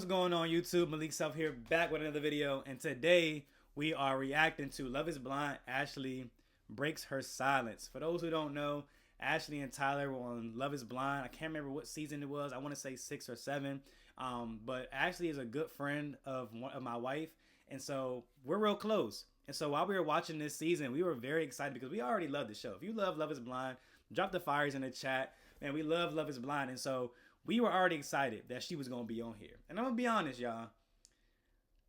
What's going on YouTube? Malik Self here, back with another video, and today we are reacting to Love is Blind. Ashley breaks her silence. For those who don't know, Ashley and Tyler were on Love is Blind. I can't remember what season it was. I want to say 6 or 7. But Ashley is a good friend of my wife, and so we're real close. And so while we were watching this season, we were very excited because we already love the show. If you love Love is Blind, drop the fires in the chat. Man, we love Love is Blind, and so we were already excited that she was going to be on here. And I'm going to be honest, y'all.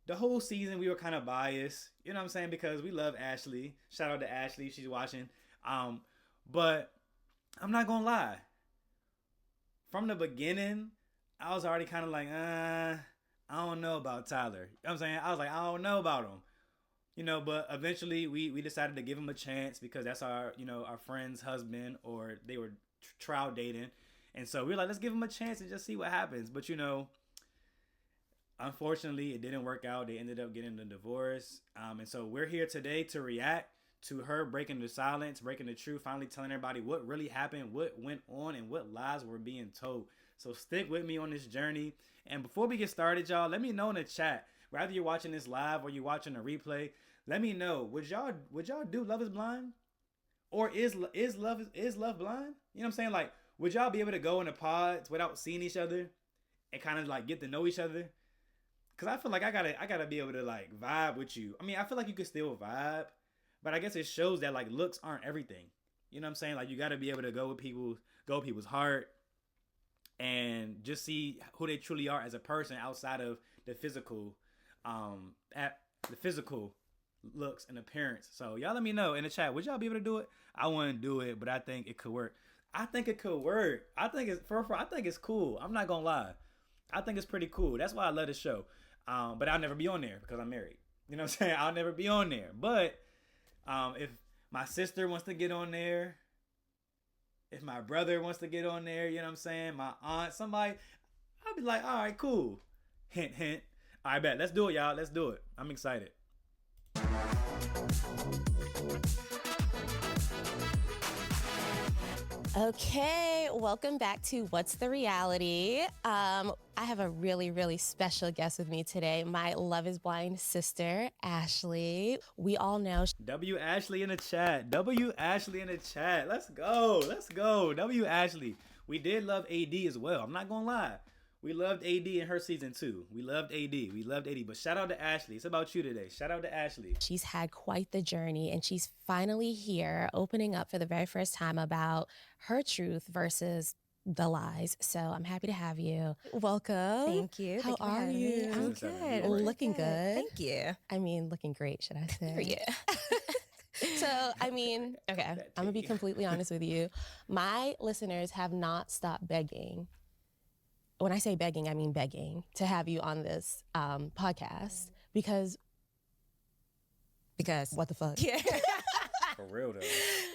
The whole season, we were kind of biased. You know what I'm saying? Because we love Ashley. Shout out to Ashley. She's watching. But I'm not going to lie. From the beginning, I was already kind of like, I don't know about Tyler. You know what I'm saying? I was like, I don't know about him. You know, but eventually we decided to give him a chance because that's our friend's husband, or they were trial dating. And so we were like, let's give him a chance and just see what happens. But, unfortunately, it didn't work out. They ended up getting a divorce. And so we're here today to react to her breaking the silence, breaking the truth, finally telling everybody what really happened, what went on, and what lies were being told. So stick with me on this journey. And before we get started, y'all, let me know in the chat, whether you're watching this live or you're watching a replay, let me know, would y'all do Love is Blind? Or is love blind? You know what I'm saying? Like, would y'all be able to go in the pods without seeing each other and kind of like get to know each other? Cause I feel like I gotta be able to like vibe with you. I mean, I feel like you could still vibe, but I guess it shows that like looks aren't everything. You know what I'm saying? Like, you gotta be able to go with people's heart and just see who they truly are as a person outside of the physical, looks and appearance. So y'all let me know in the chat, would y'all be able to do it? I wouldn't do it, but I think it could work. I think it could work. I think it's cool. I'm not gonna lie. I think it's pretty cool. That's why I love the show. But I'll never be on there because I'm married. You know what I'm saying? I'll never be on there. But if my sister wants to get on there, if my brother wants to get on there, you know what I'm saying? My aunt, somebody, I'll be like, all right, cool. Hint, hint. All right, bet. Let's do it, y'all. Let's do it. I'm excited. Okay, welcome back to What's the Reality? I have a really, really special guest with me today, my Love is Blind sister, Ashley. We all know. W Ashley in the chat. W Ashley in the chat. Let's go. Let's go. W Ashley. We did love AD as well. I'm not going to lie. We loved AD in her season 2. We loved AD. We loved AD. But shout out to Ashley. It's about you today. Shout out to Ashley. She's had quite the journey, and she's finally here opening up for the very first time about her truth versus the lies. So I'm happy to have you. Welcome. Thank you. How Thank you are you? I'm good. Looking good. Thank you. I mean, looking great, should I say? Yeah. So, I mean, okay, I'm going to be completely honest with you. My listeners have not stopped begging. When I say begging, I mean begging to have you on this podcast because what the fuck? Yeah. For real, though.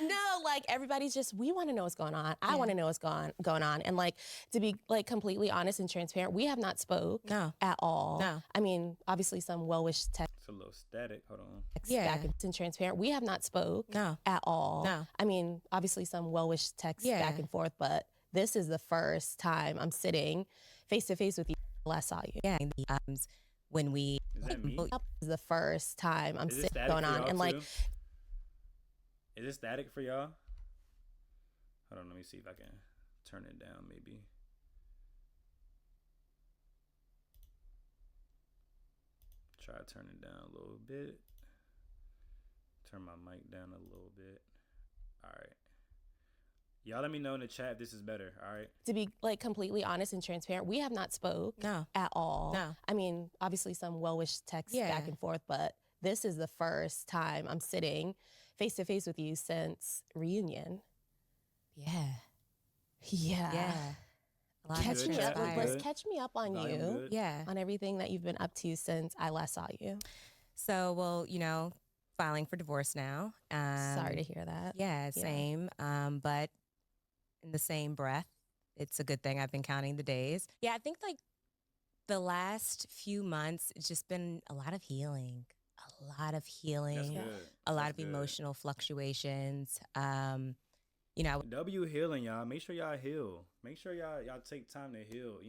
No, like everybody's just, we want to know what's going on. I want to know what's going on. And like, to be like completely honest and transparent, we have not spoke at all. No. I mean, obviously some well-wished text. It's a little static. Hold on. Back and transparent. We have not spoke at all. No. I mean, obviously some well-wished texts back and forth, but this is the first time I'm sitting face to face with you. Last saw you. Yeah. When we. Is that me? This is the first time I'm sitting going on. And like. Is it static for y'all? Hold on, let me see if I can turn it down maybe. Try to turn it down a little bit. Turn my mic down a little bit. All right. Y'all let me know in the chat if this is better, all right? To be like completely honest and transparent, we have not spoke at all. No. I mean, obviously some well-wished texts back and forth, but this is the first time I'm sitting face to face with you since reunion. Yeah. Yeah. Catch me up. Let's catch me up on Volume you. good. Yeah. On everything that you've been up to since I last saw you. So, well, filing for divorce now. Sorry to hear that. Yeah, same. But in the same breath, it's a good thing. I've been counting the days. Yeah, I think like the last few months, it's just been a lot of healing. That's good. A lot of emotional fluctuations. W healing, y'all. Make sure y'all heal. Make sure y'all take time to heal.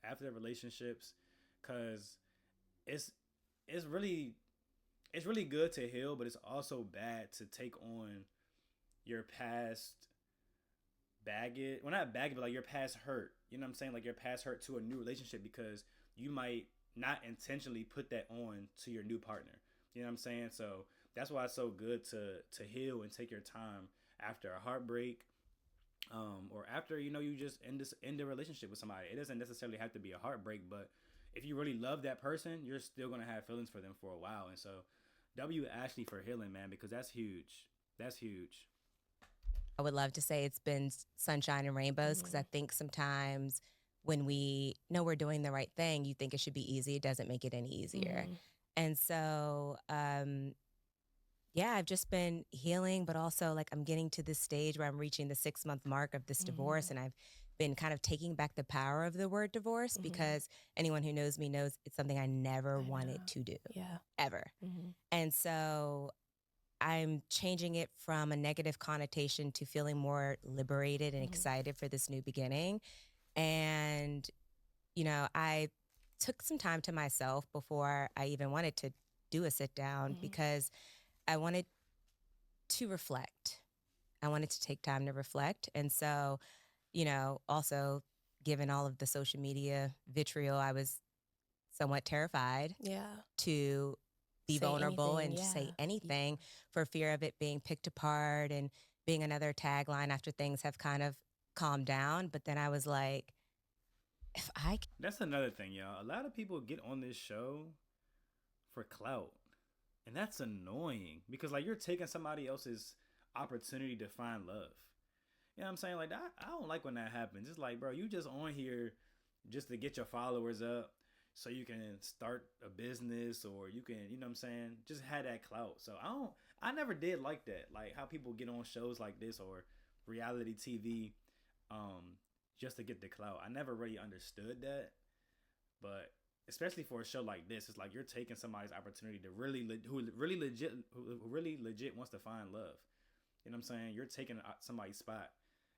After relationships because it's it's really it's really good to heal, but it's also bad to take on your past baggage. Well, not baggage, but like your past hurt. You know what I'm saying? Like your past hurt to a new relationship because you might not intentionally put that on to your new partner. You know what I'm saying? So that's why it's so good to heal and take your time after a heartbreak, or after you just end a relationship with somebody. It doesn't necessarily have to be a heartbreak, but if you really love that person, you're still gonna have feelings for them for a while. And so, W Ashley for healing, man, because that's huge. That's huge. I would love to say it's been sunshine and rainbows because I think sometimes when we know we're doing the right thing, you think it should be easy. It doesn't make it any easier. And so, yeah, I've just been healing, but also like I'm getting to this stage where I'm reaching the 6-month mark of this divorce. And I've been kind of taking back the power of the word divorce because anyone who knows me knows it's something I never wanted to do. Yeah. Ever. And so I'm changing it from a negative connotation to feeling more liberated and excited for this new beginning. And, I took some time to myself before I even wanted to do a sit down because I wanted to reflect. I wanted to take time to reflect. And so, also given all of the social media vitriol, I was somewhat terrified to be vulnerable and say anything for fear of it being picked apart and being another tagline after things have kind of calmed down. But then I was like, That's another thing, y'all. A lot of people get on this show for clout. And that's annoying because like you're taking somebody else's opportunity to find love. You know what I'm saying? Like I don't like when that happens. It's like, bro, you just on here just to get your followers up so you can start a business, or you can, you know what I'm saying, just have that clout. So I never did like that. Like how people get on shows like this or reality TV just to get the clout. I never really understood that. But especially for a show like this, it's like you're taking somebody's opportunity to who really legit wants to find love. You know what I'm saying? You're taking somebody's spot.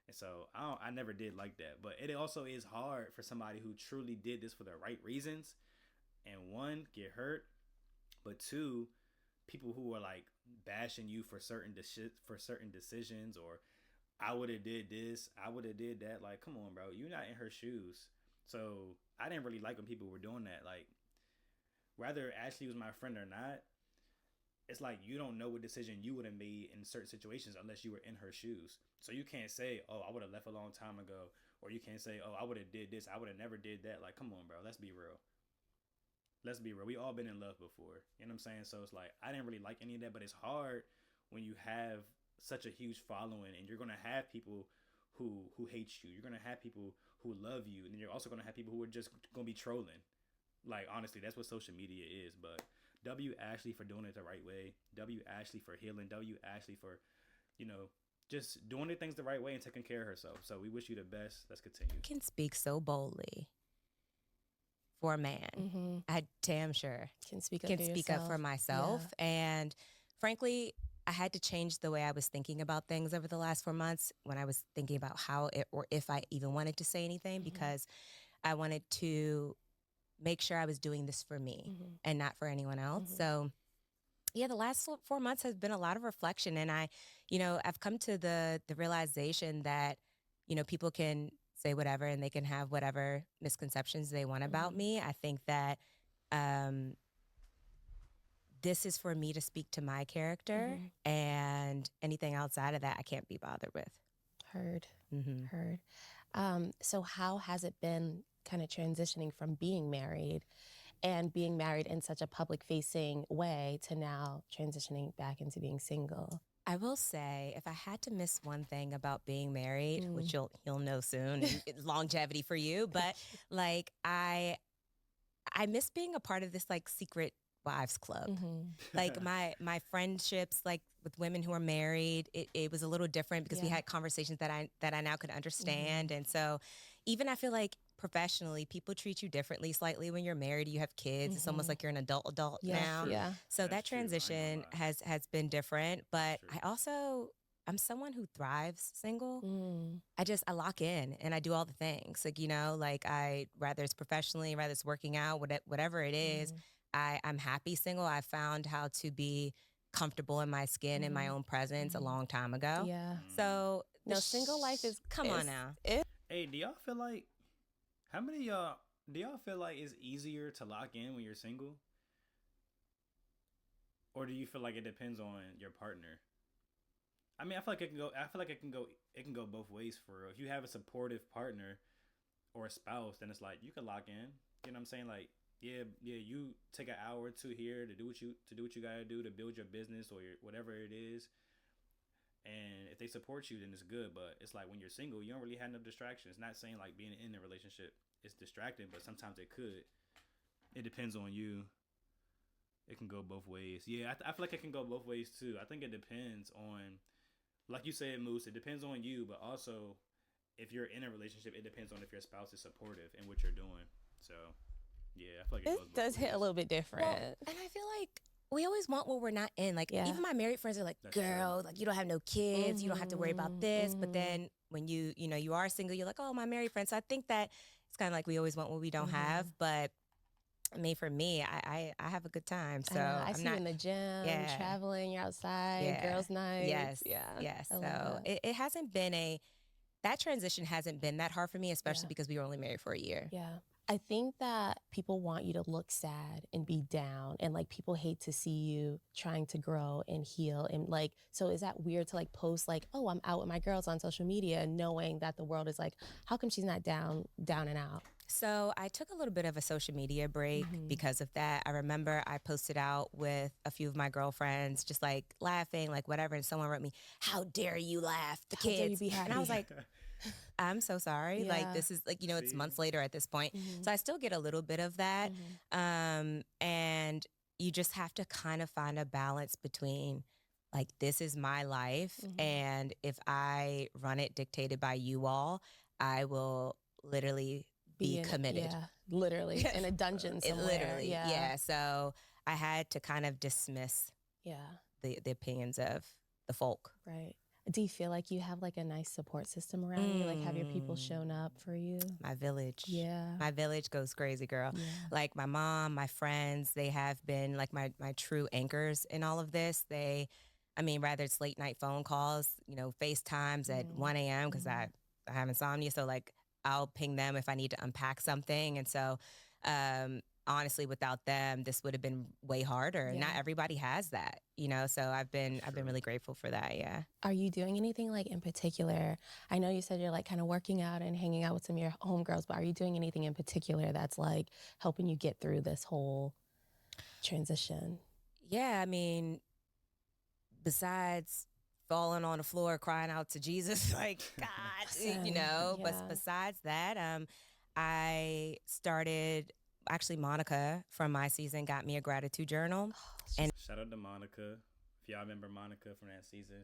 And so I never did like that. But it also is hard for somebody who truly did this for the right reasons, and one, get hurt, but two, people who are like bashing you for certain decisions, or I would have did this, I would have did that. Like, come on, bro, you're not in her shoes. So I didn't really like when people were doing that. Like, whether Ashley was my friend or not, it's like you don't know what decision you would have made in certain situations unless you were in her shoes. So you can't say, oh, I would have left a long time ago. Or you can't say, oh, I would have did this, I would have never did that. Like, come on, bro. Let's be real. We all been in love before. You know what I'm saying? So it's like, I didn't really like any of that. But it's hard when you have such a huge following and you're going to have people who hate you. You're going to have people who love you. And then you're also going to have people who are just going to be trolling. Like, honestly, that's what social media is. But W Ashley for doing it the right way. W Ashley for healing. W Ashley for, just doing the things the right way and taking care of herself. So we wish you the best. Let's continue. You can speak so boldly for a man. I damn sure can speak up for myself. Yeah. And frankly, I had to change the way I was thinking about things over the last 4 months when I was thinking about how it, or if I even wanted to say anything, because I wanted to make sure I was doing this for me and not for anyone else. So yeah, the last 4 months has been a lot of reflection. And I've come to the realization that, people can say whatever and they can have whatever misconceptions they want about me. I think that this is for me to speak to my character, and anything outside of that, I can't be bothered with. Heard. So how has it been kind of transitioning from being married in such a public-facing way to now transitioning back into being single? I will say, if I had to miss one thing about being married, which you'll know soon, longevity for you, but like I miss being a part of this like secret wives club. Like my friendships, like with women who are married, it was a little different because we had conversations that I now could understand. And so even I feel like professionally, people treat you differently slightly when you're married. You have kids. It's almost like you're an adult now. Yeah. So that transition has been different. But I also, I'm someone who thrives single. I lock in and I do all the things. Like, like whether it's professionally, whether it's working out, whatever it is, I'm happy single. I found how to be comfortable in my skin in my own presence a long time ago. Yeah. So no, single life is come on now. Hey, do y'all feel like how many of y'all do y'all feel like it's easier to lock in when you're single? Or do you feel like it depends on your partner? I mean, I feel like it can go. I feel like it can go both ways for real. If you have a supportive partner or a spouse, then it's like you can lock in. You know what I'm saying? Like, yeah, you take an hour or two here to do what you gotta do to build your business or whatever it is. And if they support you, then it's good. But it's like when you're single, you don't really have no distractions. Not saying like being in a relationship is distracting, but sometimes it could. It depends on you. It can go both ways. Yeah, I feel like it can go both ways too. I think it depends on, like you said, Moose, it depends on you, but also if you're in a relationship, it depends on if your spouse is supportive in what you're doing. So, yeah, I feel like it goes both does ways. hit a little bit different. Well, and I feel like we always want what we're not in. Like, even my married friends are like, That's girl, true. like, you don't have no kids. You don't have to worry about this. But then when you are single, you're like, oh, my married friend. So I think that it's kind of like we always want what we don't have. But I mean, for me, I have a good time. So I I'm see not you in the gym, traveling, you're outside, girls' night. Yes. I So love that. it hasn't been that transition hasn't been that hard for me, especially because we were only married for a year. Yeah. I think that people want you to look sad and be down, and like people hate to see you trying to grow and heal. And like, so is that weird to like post like, oh, I'm out with my girls on social media, knowing that the world is like, how come she's not down and out? So I took a little bit of a social media break because of that. I remember I posted out with a few of my girlfriends, just like laughing, like whatever. And someone wrote me, how dare you laugh, the How kids. dare you be happy? And I was like, I'm so sorry. Like, this is like, it's months later at this point. So I still get a little bit of that. And you just have to kind of find a balance between like, this is my life. And if I run it dictated by you all, I will literally be committed. Yeah, literally in a dungeon somewhere. Literally, yeah. So I had to kind of dismiss the opinions of the folk. Right. Do you feel like you have like a nice support system around you? Like, have your people shown up for you? My village. Yeah. My village goes crazy, girl. Yeah. Like my mom, my friends, they have been like my true anchors in all of this. Rather it's late night phone calls, FaceTimes at 1 a.m. because I have insomnia. So like I'll ping them if I need to unpack something. And so honestly, without them, this would have been way harder. Yeah. Not everybody has that, so I've been really grateful for that. Yeah. Are you doing anything like in particular? I know you said you're like kind of working out and hanging out with some of your homegirls, but are you doing anything in particular that's like helping you get through this whole transition? Yeah, besides falling on the floor crying out to Jesus, like, God, but besides that, I started, actually Monica from my season got me a gratitude journal. And shout out to Monica. If y'all remember Monica from that season,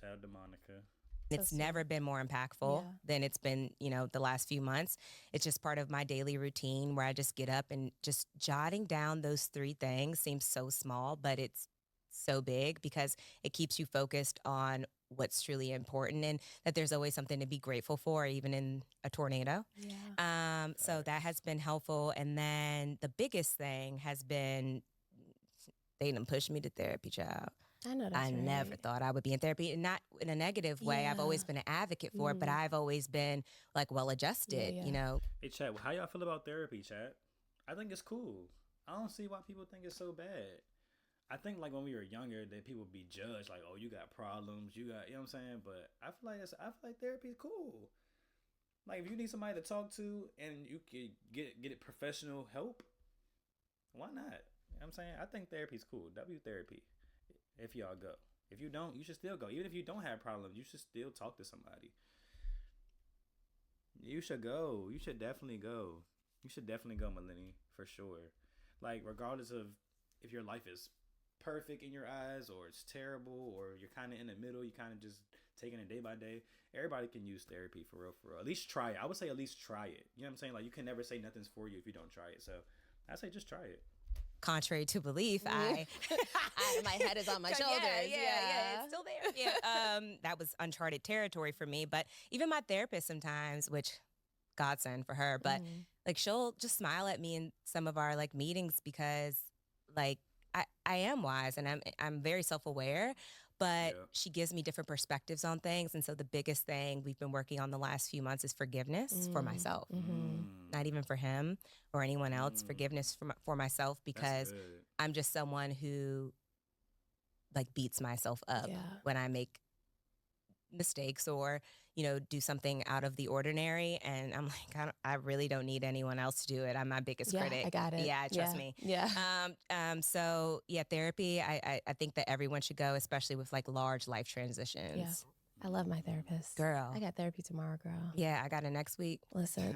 shout out to Monica. It's never been more impactful than it's been, the last few months. It's just part of my daily routine where I just get up and just jotting down those 3 things seems so small, but it's so big because it keeps you focused on what's truly important and that there's always something to be grateful for, even in a tornado. Yeah. So that has been helpful. And then the biggest thing has been they done pushed me to therapy, child. I know that's I never thought I would be in therapy, and not in a negative way. I've always been an advocate for it, but I've always been like well-adjusted, Hey, Chad, how y'all feel about therapy, Chad? I think it's cool. I don't see why people think it's so bad. I think like when we were younger, that people would be judged like, oh, you got problems, you know what I'm saying? But I feel like therapy is cool. Like if you need somebody to talk to and you can get it professional help, why not? You know what I'm saying? I think therapy's cool. W therapy. If y'all go. If you don't, you should still go. Even if you don't have problems, you should still talk to somebody. You should go. You should definitely go. You should definitely go, Melanie, for sure. Like regardless of if your life is perfect in your eyes or it's terrible or you're kind of in the middle, you kind of just taking it day by day, everybody can use therapy for real. At least try it. I would say at least try it. You know what I'm saying? Like you can never say nothing's for you if you don't try it. So I say just try it. contrary to belief, my head is on my shoulders. Yeah, it's still there. Yeah, that was uncharted territory for me. But even my therapist sometimes, which godsend for her, but like she'll just smile at me in some of our like meetings because like I am wise and I'm very self-aware, but she gives me different perspectives on things. And so the biggest thing we've been working on the last few months is forgiveness for myself, not even for him or anyone else, forgiveness for myself, because I'm just someone who like beats myself up when I make mistakes or, you know, do something out of the ordinary. And I'm like, I really don't need anyone else to do it. I'm my biggest critic. I got it. Yeah, trust me. Yeah. So yeah, therapy, I think that everyone should go, especially with like large life transitions. Yeah. I love my therapist. Girl. I got therapy tomorrow, girl. Yeah, I got it next week. Listen.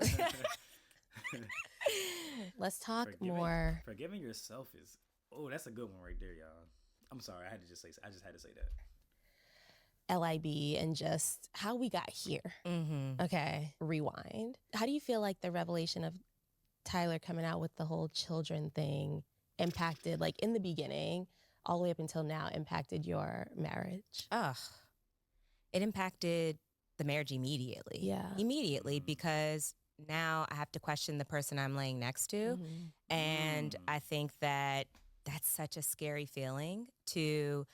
Let's talk more. Forgiving yourself is, that's a good one right there, y'all. I'm sorry, I just had to say that. LIB and just how we got here. Okay, rewind. How do you feel like the revelation of Tyler coming out with the whole children thing impacted, like in the beginning, all the way up until now, impacted your marriage? It impacted the marriage immediately. Yeah. Immediately, because now I have to question the person I'm laying next to. And I think that that's such a scary feeling to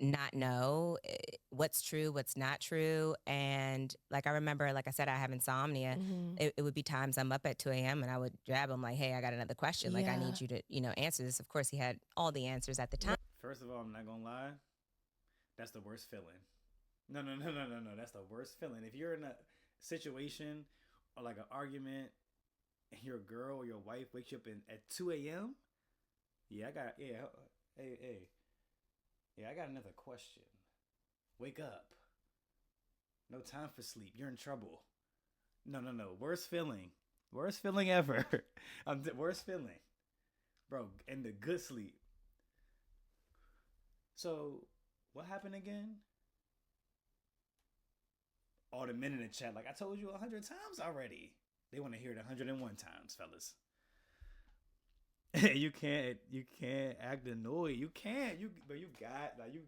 not know what's true, what's not true. And like, I remember, like I said, I have insomnia. It would be times I'm up at 2 a.m. and I would grab him like, hey, I got another question. Like, I need you to, you know, answer this. Of course, he had all the answers at the time. First of all, I'm not going to lie. That's the worst feeling. No. That's the worst feeling. If you're in a situation or like an argument and your girl or your wife wakes you up at 2 a.m. Yeah, I got another question. Wake up. No time for sleep. You're in trouble. No. Worst feeling. Worst feeling ever. Worst feeling. Bro, and the good sleep. So, what happened again? Oh, the men in the chat. Like I told you 100 times already. They want to hear it 101 times, fellas. You can't act annoyed. You can't. You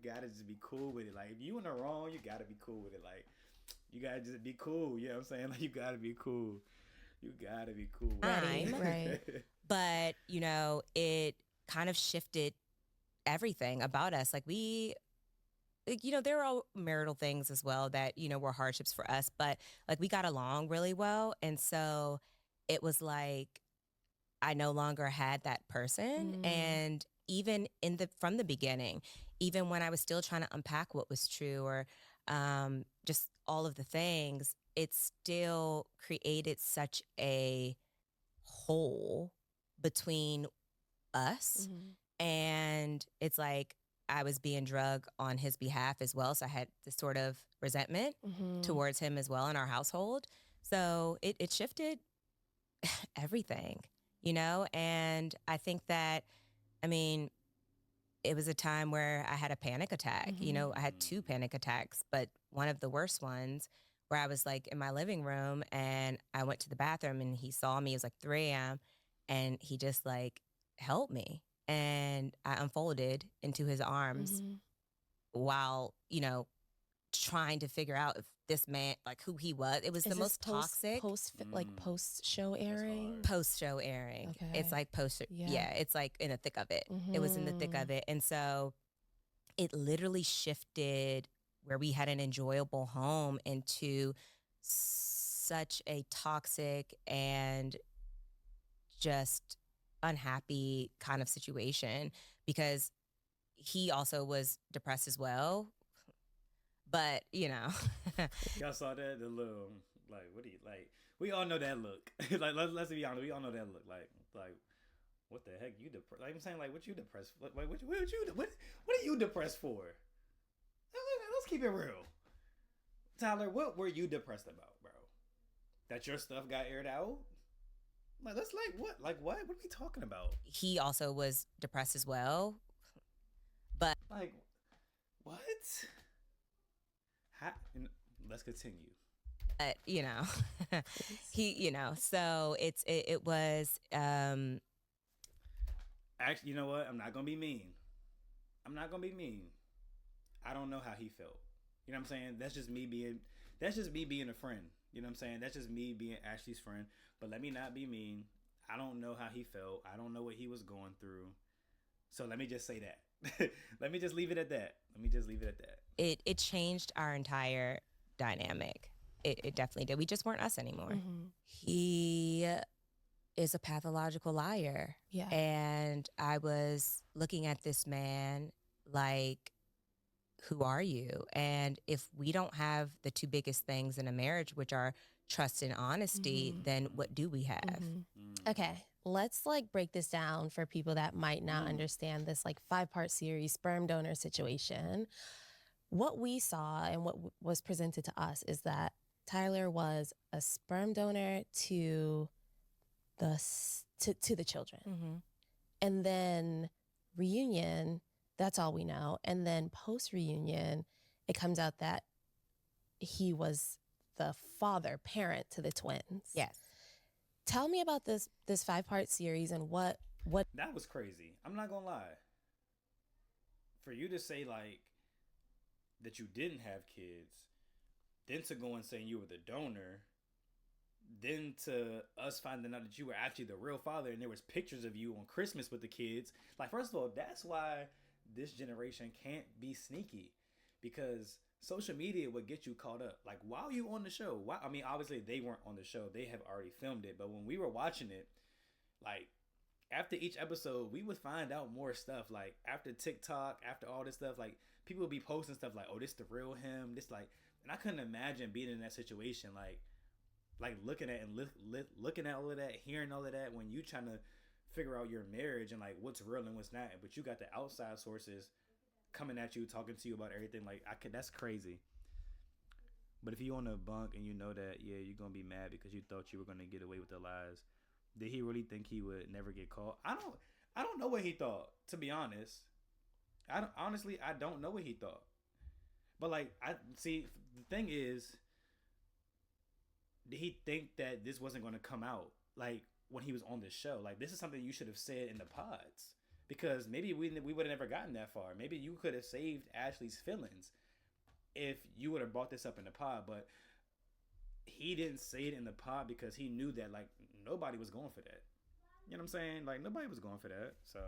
gotta just be cool with it. Like if you in the wrong, you gotta be cool with it. Like you gotta just be cool. You know what I'm saying? Like you gotta be cool. You gotta be cool. Right. But you know, it kind of shifted everything about us. Like you know, there were all marital things as well that, you know, were hardships for us, but like we got along really well. And so it was like, I no longer had that person. And even from the beginning, even when I was still trying to unpack what was true or just all of the things, it still created such a hole between us. And it's like I was being drugged on his behalf as well. So I had this sort of resentment towards him as well in our household. So it shifted everything. You know, and I think that, I mean, it was a time where I had a panic attack. You know, I had 2 panic attacks, but one of the worst ones where I was like in my living room and I went to the bathroom and he saw me. It was like 3 a.m. and he just like helped me. And I unfolded into his arms while, you know, trying to figure out if this man, like who he was. It was the most toxic. Post-show airing? Post-show airing. Okay. It's like it's like in the thick of it. It was in the thick of it. And so it literally shifted where we had an enjoyable home into such a toxic and just unhappy kind of situation because he also was depressed as well. But, you know. Y'all saw that? The little, like, what do you, like, we all know that look. Like, let's be honest, we all know that look. Like, what the heck, you depressed? Like, I'm saying, like, what you depressed for? Like, what are you depressed for? Let's keep it real. Tyler, what were you depressed about, bro? That your stuff got aired out? Like, that's like, what? Like, what? What are we talking about? He also was depressed as well. But. Like, what? Let's continue. You know, he, you know, so it was, Actually, you know what? I'm not gonna be mean. I don't know how he felt. You know what I'm saying? That's just me being a friend. You know what I'm saying? That's just me being Ashley's friend. But let me not be mean. I don't know how he felt. I don't know what he was going through. So let me just say that. Let me just leave it at that. It changed our entire dynamic. It definitely did. We just weren't us anymore. Mm-hmm. He is a pathological liar. Yeah. And I was looking at this man like, who are you? And if we don't have the two biggest things in a marriage, which are trust and honesty, then what do we have? Okay, let's like break this down for people that might not understand this like 5-part series sperm donor situation. What we saw and what was presented to us is that Tyler was a sperm donor to the children. And then reunion, that's all we know. And then post reunion, it comes out that he was the parent to the twins. Yes. Tell me about this 5-part series and what That was crazy. I'm not gonna lie. For you to say like that you didn't have kids, then to go and saying you were the donor, then to us finding out that you were actually the real father and there was pictures of you on Christmas with the kids. Like, first of all, that's why this generation can't be sneaky, because social media would get you caught up. Like, while you on the show, I mean, obviously they weren't on the show, they have already filmed it, but when we were watching it, like, after each episode, we would find out more stuff. Like, after TikTok, after all this stuff, like, people would be posting stuff like, oh, this the real him, this, like, and I couldn't imagine being in that situation, like looking at looking at all of that, hearing all of that, when you trying to figure out your marriage and like what's real and what's not, but you got the outside sources coming at you, talking to you about everything. Like, that's crazy. But if you on a bunk and you know that, yeah, you're gonna be mad because you thought you were gonna get away with the lies. Did he really think he would never get caught? I don't know what he thought, to be honest. I don't know what he thought. But like, I see, the thing is, did he think that this wasn't going to come out like when he was on the show? Like, this is something you should have said in the pods, because maybe we would have never gotten that far. Maybe you could have saved Ashley's feelings if you would have brought this up in the pod. But he didn't say it in the pod because he knew that like nobody was going for that. You know what I'm saying? Like, nobody was going for that. So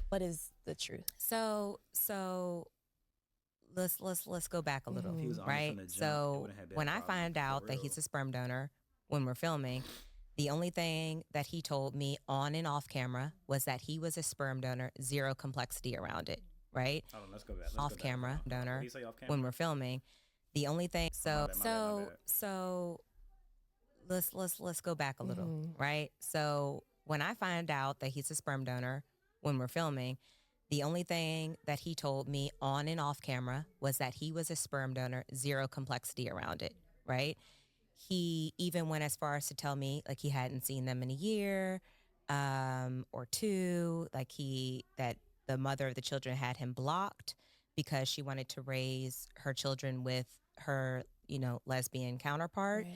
what is the truth? So let's go back a little, right? So when I find out that he's a sperm donor when we're filming, the only thing that he told me on and off camera was that he was a sperm donor, zero complexity around it, right? Hold on, let's go back. Off camera donor when we're filming. The only thing, so let's go back a little, right? So when I find out that he's a sperm donor when we're filming, the only thing that he told me on and off camera was that he was a sperm donor, zero complexity around it, right? He even went as far as to tell me like he hadn't seen them in a year or two, like that the mother of the children had him blocked because she wanted to raise her children with her, lesbian counterpart,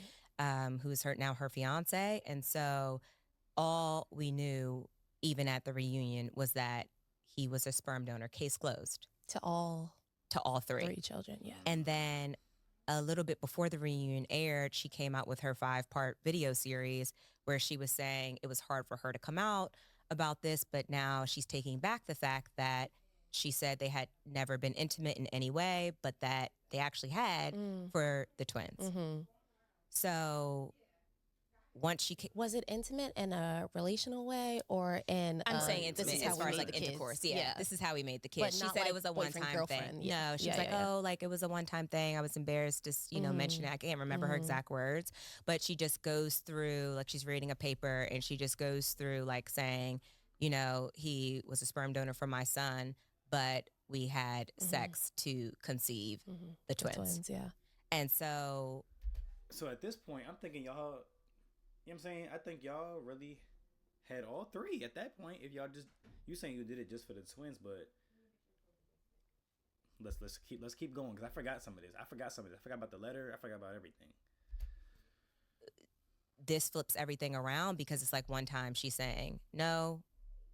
who's now her fiance. And so all we knew, even at the reunion, was that he was a sperm donor. Case closed. To all three children, yeah. And then a little bit before the reunion aired, she came out with her 5-part video series where she was saying it was hard for her to come out about this, but now she's taking back the fact that she said they had never been intimate in any way, but that they actually had for the twins. So once was it intimate in a relational way or in I'm saying intimate as far as like intercourse. Yeah, this is how we made the kids. She said like it was a one-time thing. No, she was like, oh, like it was a one-time thing. I was embarrassed to mention it. I can't remember her exact words, but she just goes through, like she's reading a paper and she just goes through like saying, he was a sperm donor for my son, but we had sex to conceive the twins. Yeah. And so at this point, I'm thinking y'all, you know what I'm saying? I think y'all really had all three at that point. If y'all you saying you did it just for the twins, but let's keep going, because I forgot some of this. I forgot about the letter. I forgot about everything. This flips everything around because it's like one time she's saying, no,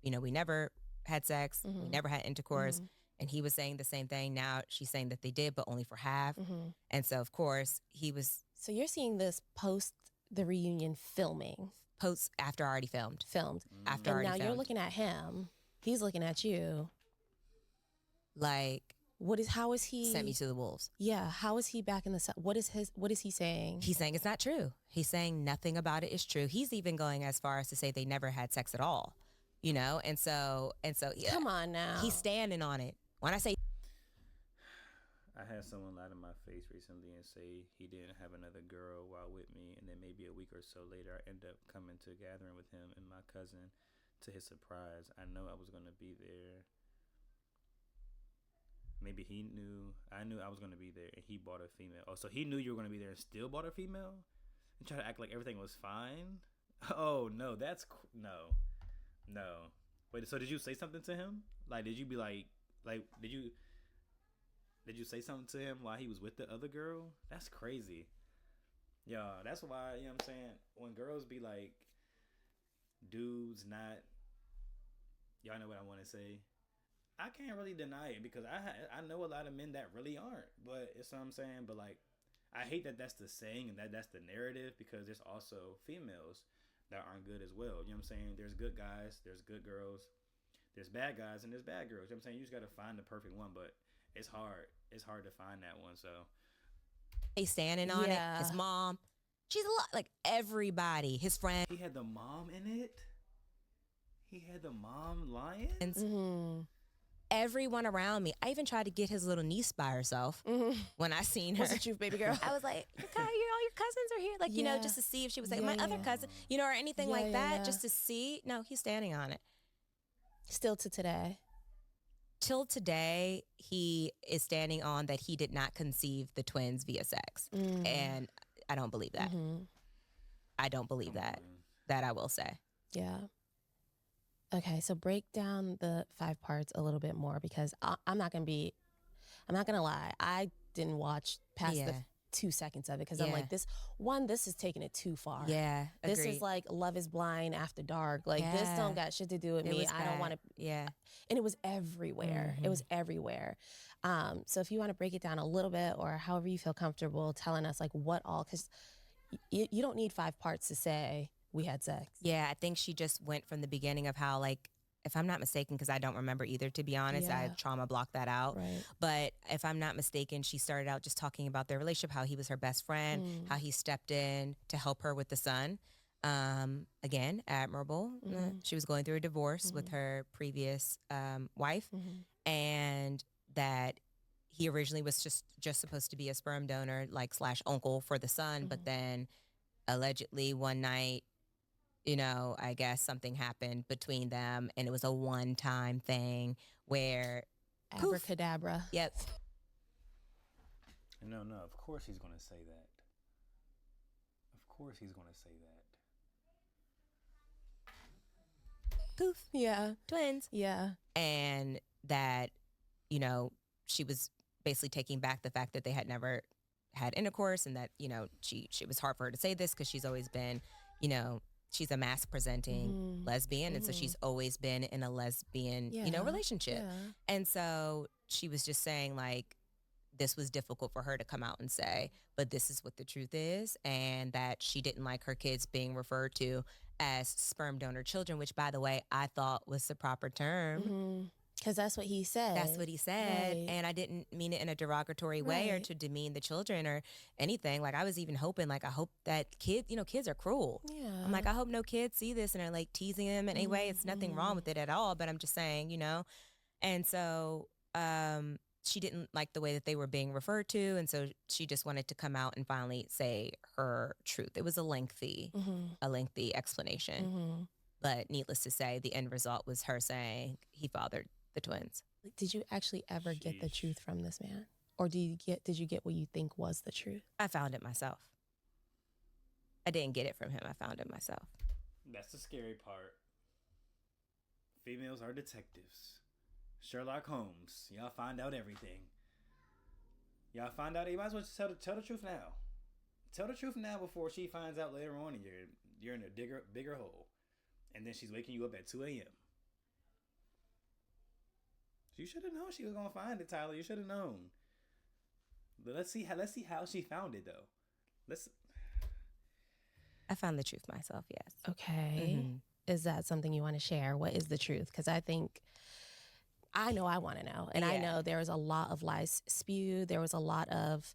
we never had sex, we Mhm. never had intercourse. Mhm. And he was saying the same thing. Now she's saying that they did, but only for half. Mhm. And so, of course, he was So you're seeing this post the reunion filming, post after already filmed. After and already now you're filmed. looking at him. He's looking at you. Like, How is he? sent me to the wolves. Yeah. How is he back in the? What is he saying? He's saying it's not true. He's saying nothing about it is true. He's even going as far as to say they never had sex at all. And so yeah, Come on now. he's standing on it. When I say, I had someone lie to my face recently and say he didn't have another girl while with me, and then maybe a week or so later, I end up coming to a gathering with him and my cousin. To his surprise, I know I was gonna be there. Maybe I knew I was gonna be there, and he bought a female. Oh, so he knew you were gonna be there and still bought a female, and tried to act like everything was fine. Oh no, no. Wait, so did you say something to him? Like, did you be like did you say something to him while he was with the other girl? That's crazy. Yeah, that's why, you know what I'm saying? When girls be like, dudes not, y'all know what I want to say. I can't really deny it because I know a lot of men that really aren't, but it's what I'm saying. But like, I hate that that's the saying and that's the narrative, because there's also females that aren't good as well. You know what I'm saying? There's good guys, there's good girls, there's bad guys, and there's bad girls. You know what I'm saying? You just got to find the perfect one, but it's hard. It's hard to find that one. So he's standing on it. His mom, she's a lot, like everybody, his friends. He had the mom in it. He had the mom lying. Mm-hmm. Everyone around me. I even tried to get his little niece by herself when I seen her. What's the truth, baby girl? I was like, all your cousins are here. Like, just to see if she was like, my other cousin, or anything like that, just to see. No, he's standing on it. Still to today. Till today, he is standing on that he did not conceive the twins via sex. And I don't believe that. I don't believe that. That I will say. Yeah. Okay, so break down the 5 parts a little bit more, because I'm not gonna lie. I didn't watch past the 2 seconds of it because I'm like, this is taking it too far. Yeah, this agreed. is like Love is Blind after dark. Like this don't got shit to do with me. I don't want to. Yeah, and it was everywhere. It was everywhere. So if you want to break it down a little bit, or however you feel comfortable telling us like what all, because you don't need 5 parts to say we had sex. Yeah, I think she just went from the beginning of how, like, if I'm not mistaken, because I don't remember either, to be honest, I trauma blocked that out. Right. But if I'm not mistaken, she started out just talking about their relationship, how he was her best friend, how he stepped in to help her with the son. Again, admirable. She was going through a divorce with her previous wife, and that he originally was just supposed to be a sperm donor, like / uncle for the son, but then allegedly one night, I guess something happened between them, and it was a one-time thing where abracadabra. Poof. Yep. No, of course he's going to say that. Of course he's going to say that. Poof. Yeah. Twins. Yeah. And that, she was basically taking back the fact that they had never had intercourse, and that, she was hard for her to say this because she's always been, she's a mask presenting lesbian. And so she's always been in a lesbian, relationship. Yeah. And so she was just saying, like, this was difficult for her to come out and say, but this is what the truth is. And that she didn't like her kids being referred to as sperm donor children, which, by the way, I thought was the proper term. Because that's what he said. That's what he said. Right. And I didn't mean it in a derogatory way or to demean the children or anything. Like, I was even hoping, like, I hope that kids are cruel. Yeah. I'm like, I hope no kids see this and are like teasing them in any way. It's nothing wrong with it at all. But I'm just saying, And so she didn't like the way that they were being referred to. And so she just wanted to come out and finally say her truth. It was a lengthy explanation. But needless to say, the end result was her saying he fathered the twins. Did you actually ever get the truth from this man? Or did you get what you think was the truth? I found it myself. I didn't get it from him. I found it myself. That's the scary part. Females are detectives. Sherlock Holmes. Y'all find out everything. Y'all find out. You might as well just tell the truth now. Tell the truth now before she finds out later on and you're in a bigger hole. And then she's waking you up at 2 a.m. You should have known she was gonna find it, Tyler. You should have known. But let's see how she found it though. I found the truth myself, yes. Okay. Mm-hmm. Is that something you want to share? What is the truth? Because I know I want to know. And I know there was a lot of lies spewed. There was a lot of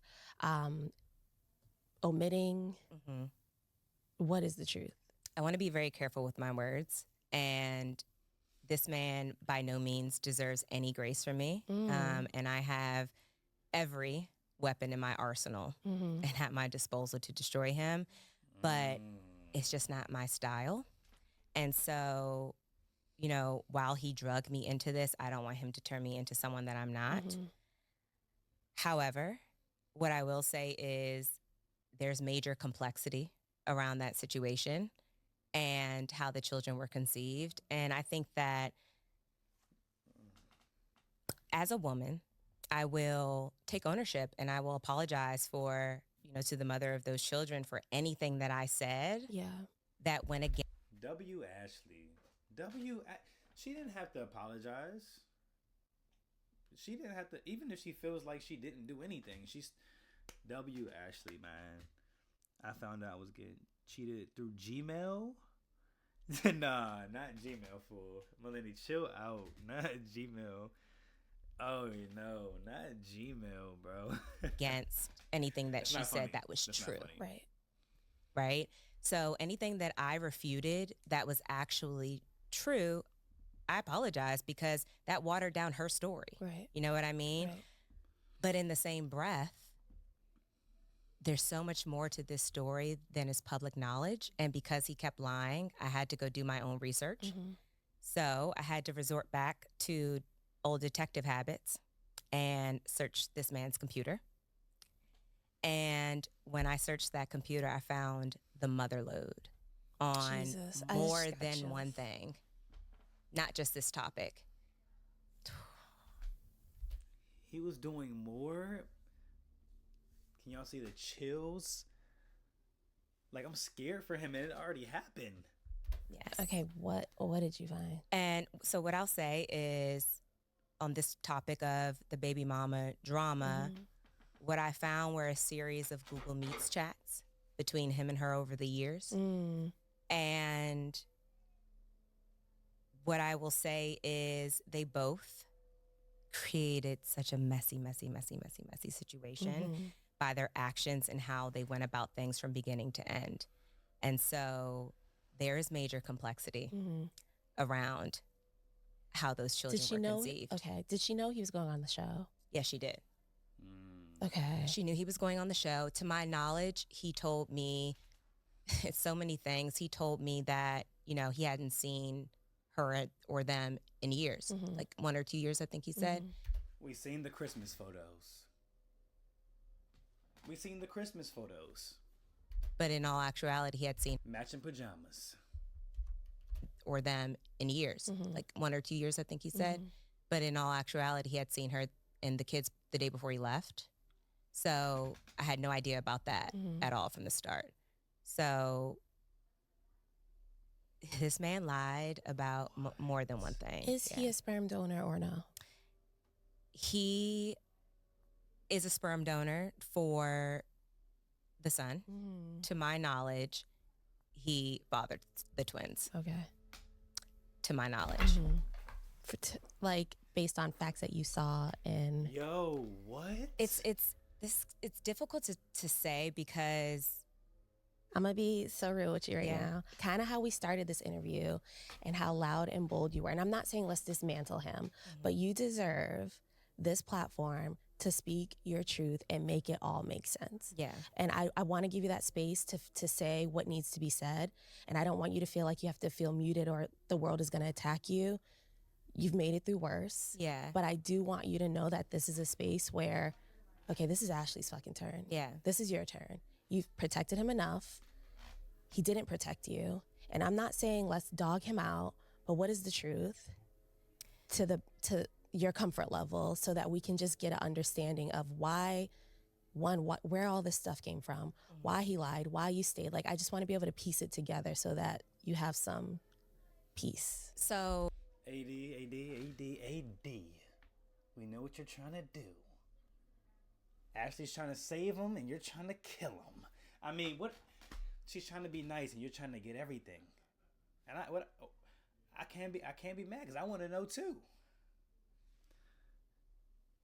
omitting. Mm-hmm. What is the truth? I want to be very careful with my words. And this man by no means deserves any grace from me. And I have every weapon in my arsenal and at my disposal to destroy him. But it's just not my style. And so, you know, while he drugged me into this, I don't want him to turn me into someone that I'm not. However, what I will say is there's major complexity around that situation and how the children were conceived. And I think that as a woman, I will take ownership and I will apologize for, you know, to the mother of those children for anything that I said. Yeah. That went against. She didn't have to apologize. She didn't have to, even if she feels like she didn't do anything. Ashley, man. I found out I was getting cheated through Gmail. Nah, not Gmail, fool. Melanie, chill out. Not Gmail. Oh, no, not Gmail, bro. Against anything that she said that was true. Right. Right? So anything that I refuted that was actually true, I apologize because that watered down her story. Right. You know what I mean? Right. But in the same breath, there's so much more to this story than is public knowledge. And because he kept lying, I had to go do my own research. So I had to resort back to old detective habits and search this man's computer. And when I searched that computer, I found the mother lode on more than one thing, not just this topic. He was doing more. Can y'all see the chills? Like, I'm scared for him, and it already happened. Yes. Okay, what did you find? And so what I'll say is, on this topic of the baby mama drama, what I found were a series of Google Meets chats between him and her over the years. And what I will say is they both created such a messy situation by their actions and how they went about things from beginning to end. And so there is major complexity around how those children were conceived. Okay. Did she know he was going on the show? Yes, she did. Okay. She knew he was going on the show. To my knowledge, he told me so many things. He told me that, you know, he hadn't seen her or them in years, like 1 or 2 years, I think he said. We seen the Christmas photos. But in all actuality, he had seen matching pajamas or them in years, like 1 or 2 years, I think he said. But in all actuality, he had seen her and the kids the day before he left. So I had no idea about that at all from the start. So this man lied about more than one thing. Is he a sperm donor or no? He is a sperm donor for the son. To my knowledge, he fathered the twins. Okay. To my knowledge. Like based on facts that you saw and Yo, what? It's difficult to say because I'm gonna be so real with you right now. Kind of how we started this interview and how loud and bold you were. And I'm not saying let's dismantle him, but you deserve this platform to speak your truth and make it all make sense. Yeah. And I want to give you that space to say what needs to be said. And I don't want you to feel like you have to feel muted or the world is going to attack you. You've made it through worse. Yeah. But I do want you to know that this is a space where, okay, this is Ashley's fucking turn. Yeah. This is your turn. You've protected him enough. He didn't protect you. And I'm not saying let's dog him out, but what is the truth to your comfort level so that we can just get an understanding of why, where all this stuff came from, why he lied, why you stayed. Like, I just want to be able to piece it together so that you have some peace. So AD. We know what you're trying to do. Ashley's trying to save him, and you're trying to kill him. I mean, what? She's trying to be nice, and you're trying to get everything. And I can't be mad because I want to know too.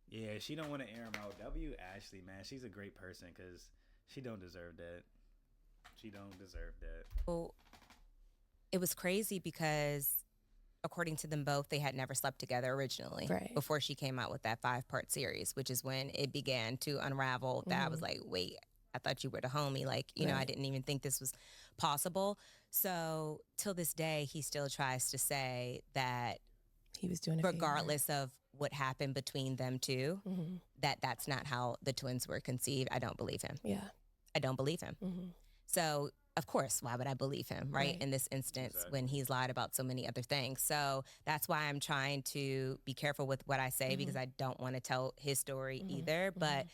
Yeah, she don't want to air him out. W Ashley, man, she's a great person because she don't deserve that. She don't deserve that. Well, it was crazy because according to them both, they had never slept together originally before she came out with that 5-part series, which is when it began to unravel. That I was like, wait, I thought you were the homie. Like, you know, I didn't even think this was possible. So till this day, he still tries to say that he was doing it regardless of what happened between them two, that's not how the twins were conceived. I don't believe him. Yeah. I don't believe him. So, of course, why would I believe him, right? In this instance, when he's lied about so many other things. So that's why I'm trying to be careful with what I say because I don't want to tell his story either. But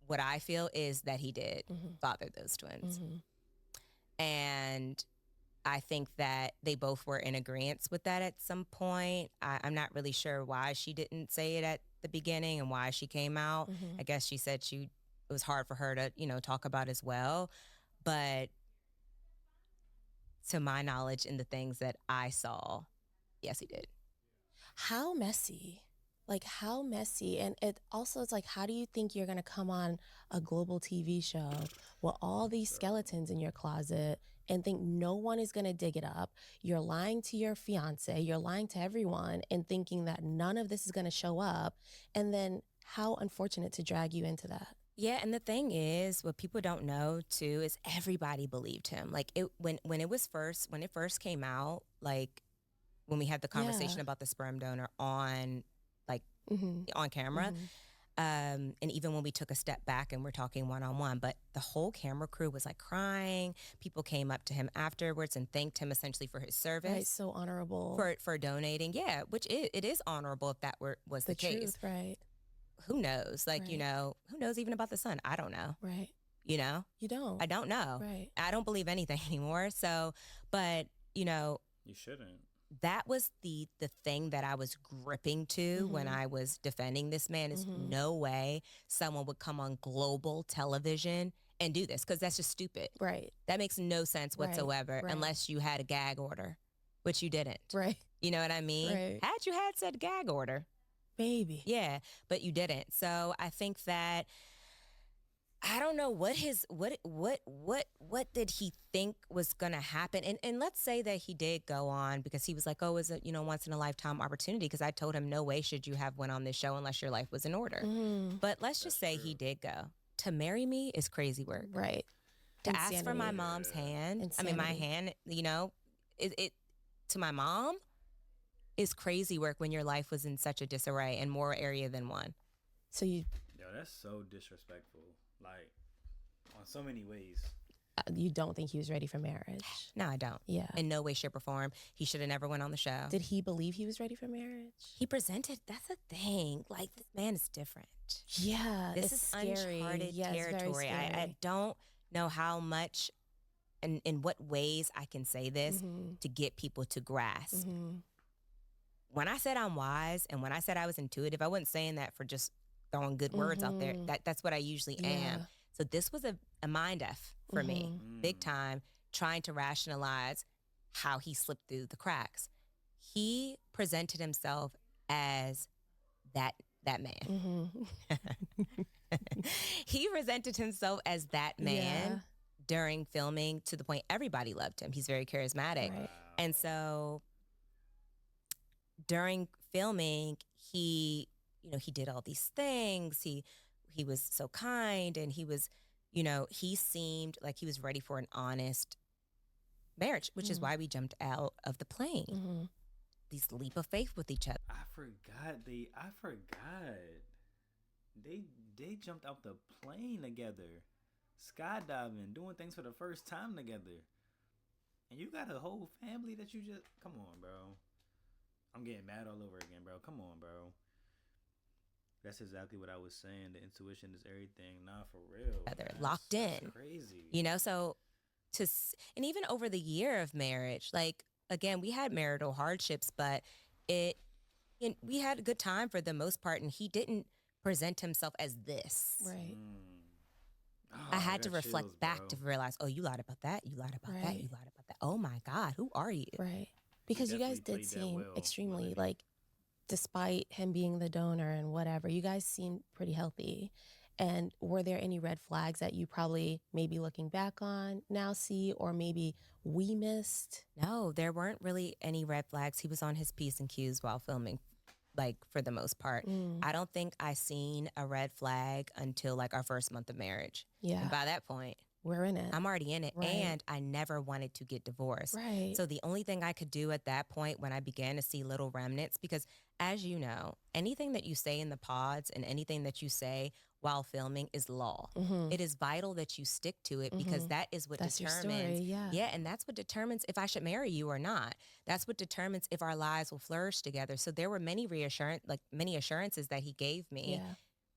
what I feel is that he did father those twins. And I think that they both were in agreement with that at some point. I'm not really sure why she didn't say it at the beginning and why she came out. I guess she said it was hard for her to, you know, talk about as well. But to my knowledge and the things that I saw, yes, he did. How messy? Like, how messy? And it also, it's like, how do you think you're going to come on a global TV show with all these skeletons in your closet and think no one is going to dig it up? You're lying to your fiance, you're lying to everyone and thinking that none of this is going to show up. And then how unfortunate to drag you into that. Yeah, and the thing is, what people don't know too is everybody believed him. Like when it first came out, like when we had the conversation about the sperm donor on on camera, and even when we took a step back and we're talking one-on-one, but the whole camera crew was like crying. People came up to him afterwards and thanked him essentially for his service. Right, so honorable for donating. Yeah, which it is honorable if that was the case. Truth, right. Who knows? Like, you know, who knows even about the son? I don't know. Right. You know? You don't. I don't know. Right. I don't believe anything anymore. So, but, you know. You shouldn't. That was the thing that I was gripping to when I was defending this man is no way someone would come on global television and do this because that's just stupid. Right. That makes no sense whatsoever unless you had a gag order, which you didn't. Right. You know what I mean? Right. Had you had said gag order. Maybe. Yeah, but you didn't. So I think that I don't know what did he think was gonna happen? And let's say that he did go on because he was like, oh, is it, you know, once in a lifetime opportunity? Because I told him no way should you have went on this show unless your life was in order. But let's just say he did go. To marry me is crazy work. Right. To ask for my mom's hand. Insanity. I mean, my hand, you know, it to my mom is crazy work when your life was in such a disarray and more area than one. So you... Yo, that's so disrespectful. Like, on so many ways. You don't think he was ready for marriage? No, I don't. Yeah. In no way, shape, or form. He should have never went on the show. Did he believe he was ready for marriage? He presented, that's the thing. Like, this man is different. Yeah. This is scary. uncharted territory. It's I don't know how much and in what ways I can say this to get people to grasp. When I said I'm wise and when I said I was intuitive, I wasn't saying that for just throwing good words out there. That's what I usually am. So this was a mind F for me, big time, trying to rationalize how he slipped through the cracks. He presented himself as that man. He presented himself as that man during filming to the point everybody loved him. He's very charismatic. Right. And so during filming, he did all these things. He was so kind and he was, you know, he seemed like he was ready for an honest marriage, which is why we jumped out of the plane. These leap of faith with each other. I forgot. They jumped out the plane together, skydiving, doing things for the first time together. And you got a whole family that you just, come on, bro. I'm getting mad all over again, bro. Come on, bro. That's exactly what I was saying. The intuition is everything. Nah, for real. They're locked in. Crazy. You know, so and even over the year of marriage, like, again, we had marital hardships, but it And we had a good time for the most part, and he didn't present himself as this. Right. Oh, I had to got reflect chills, back bro. to realize, oh, you lied about that. You lied about that. Right. You lied about that. Oh my God, who are you? Right. Because you guys definitely did played that seem well, extremely Melanie. like, despite him being the donor and whatever, you guys seemed pretty healthy. And were there any red flags that you probably maybe looking back on now see, or maybe we missed? No, there weren't really any red flags. He was on his P's and Q's while filming, like for the most part. Mm, I don't think I seen a red flag until like our first month of marriage. yeah, And by that point, we're in it. I'm already in it. Right. And I never wanted to get divorced. Right. So the only thing I could do at that point when I began to see little remnants, because as you know, anything that you say in the pods and anything that you say while filming is law. Mhm. It is vital that you stick to it because Mhm. that is what That's your determines. story, yeah. Yeah, and that's what determines if I should marry you or not. That's what determines if our lives will flourish together. So there were many assurances that he gave me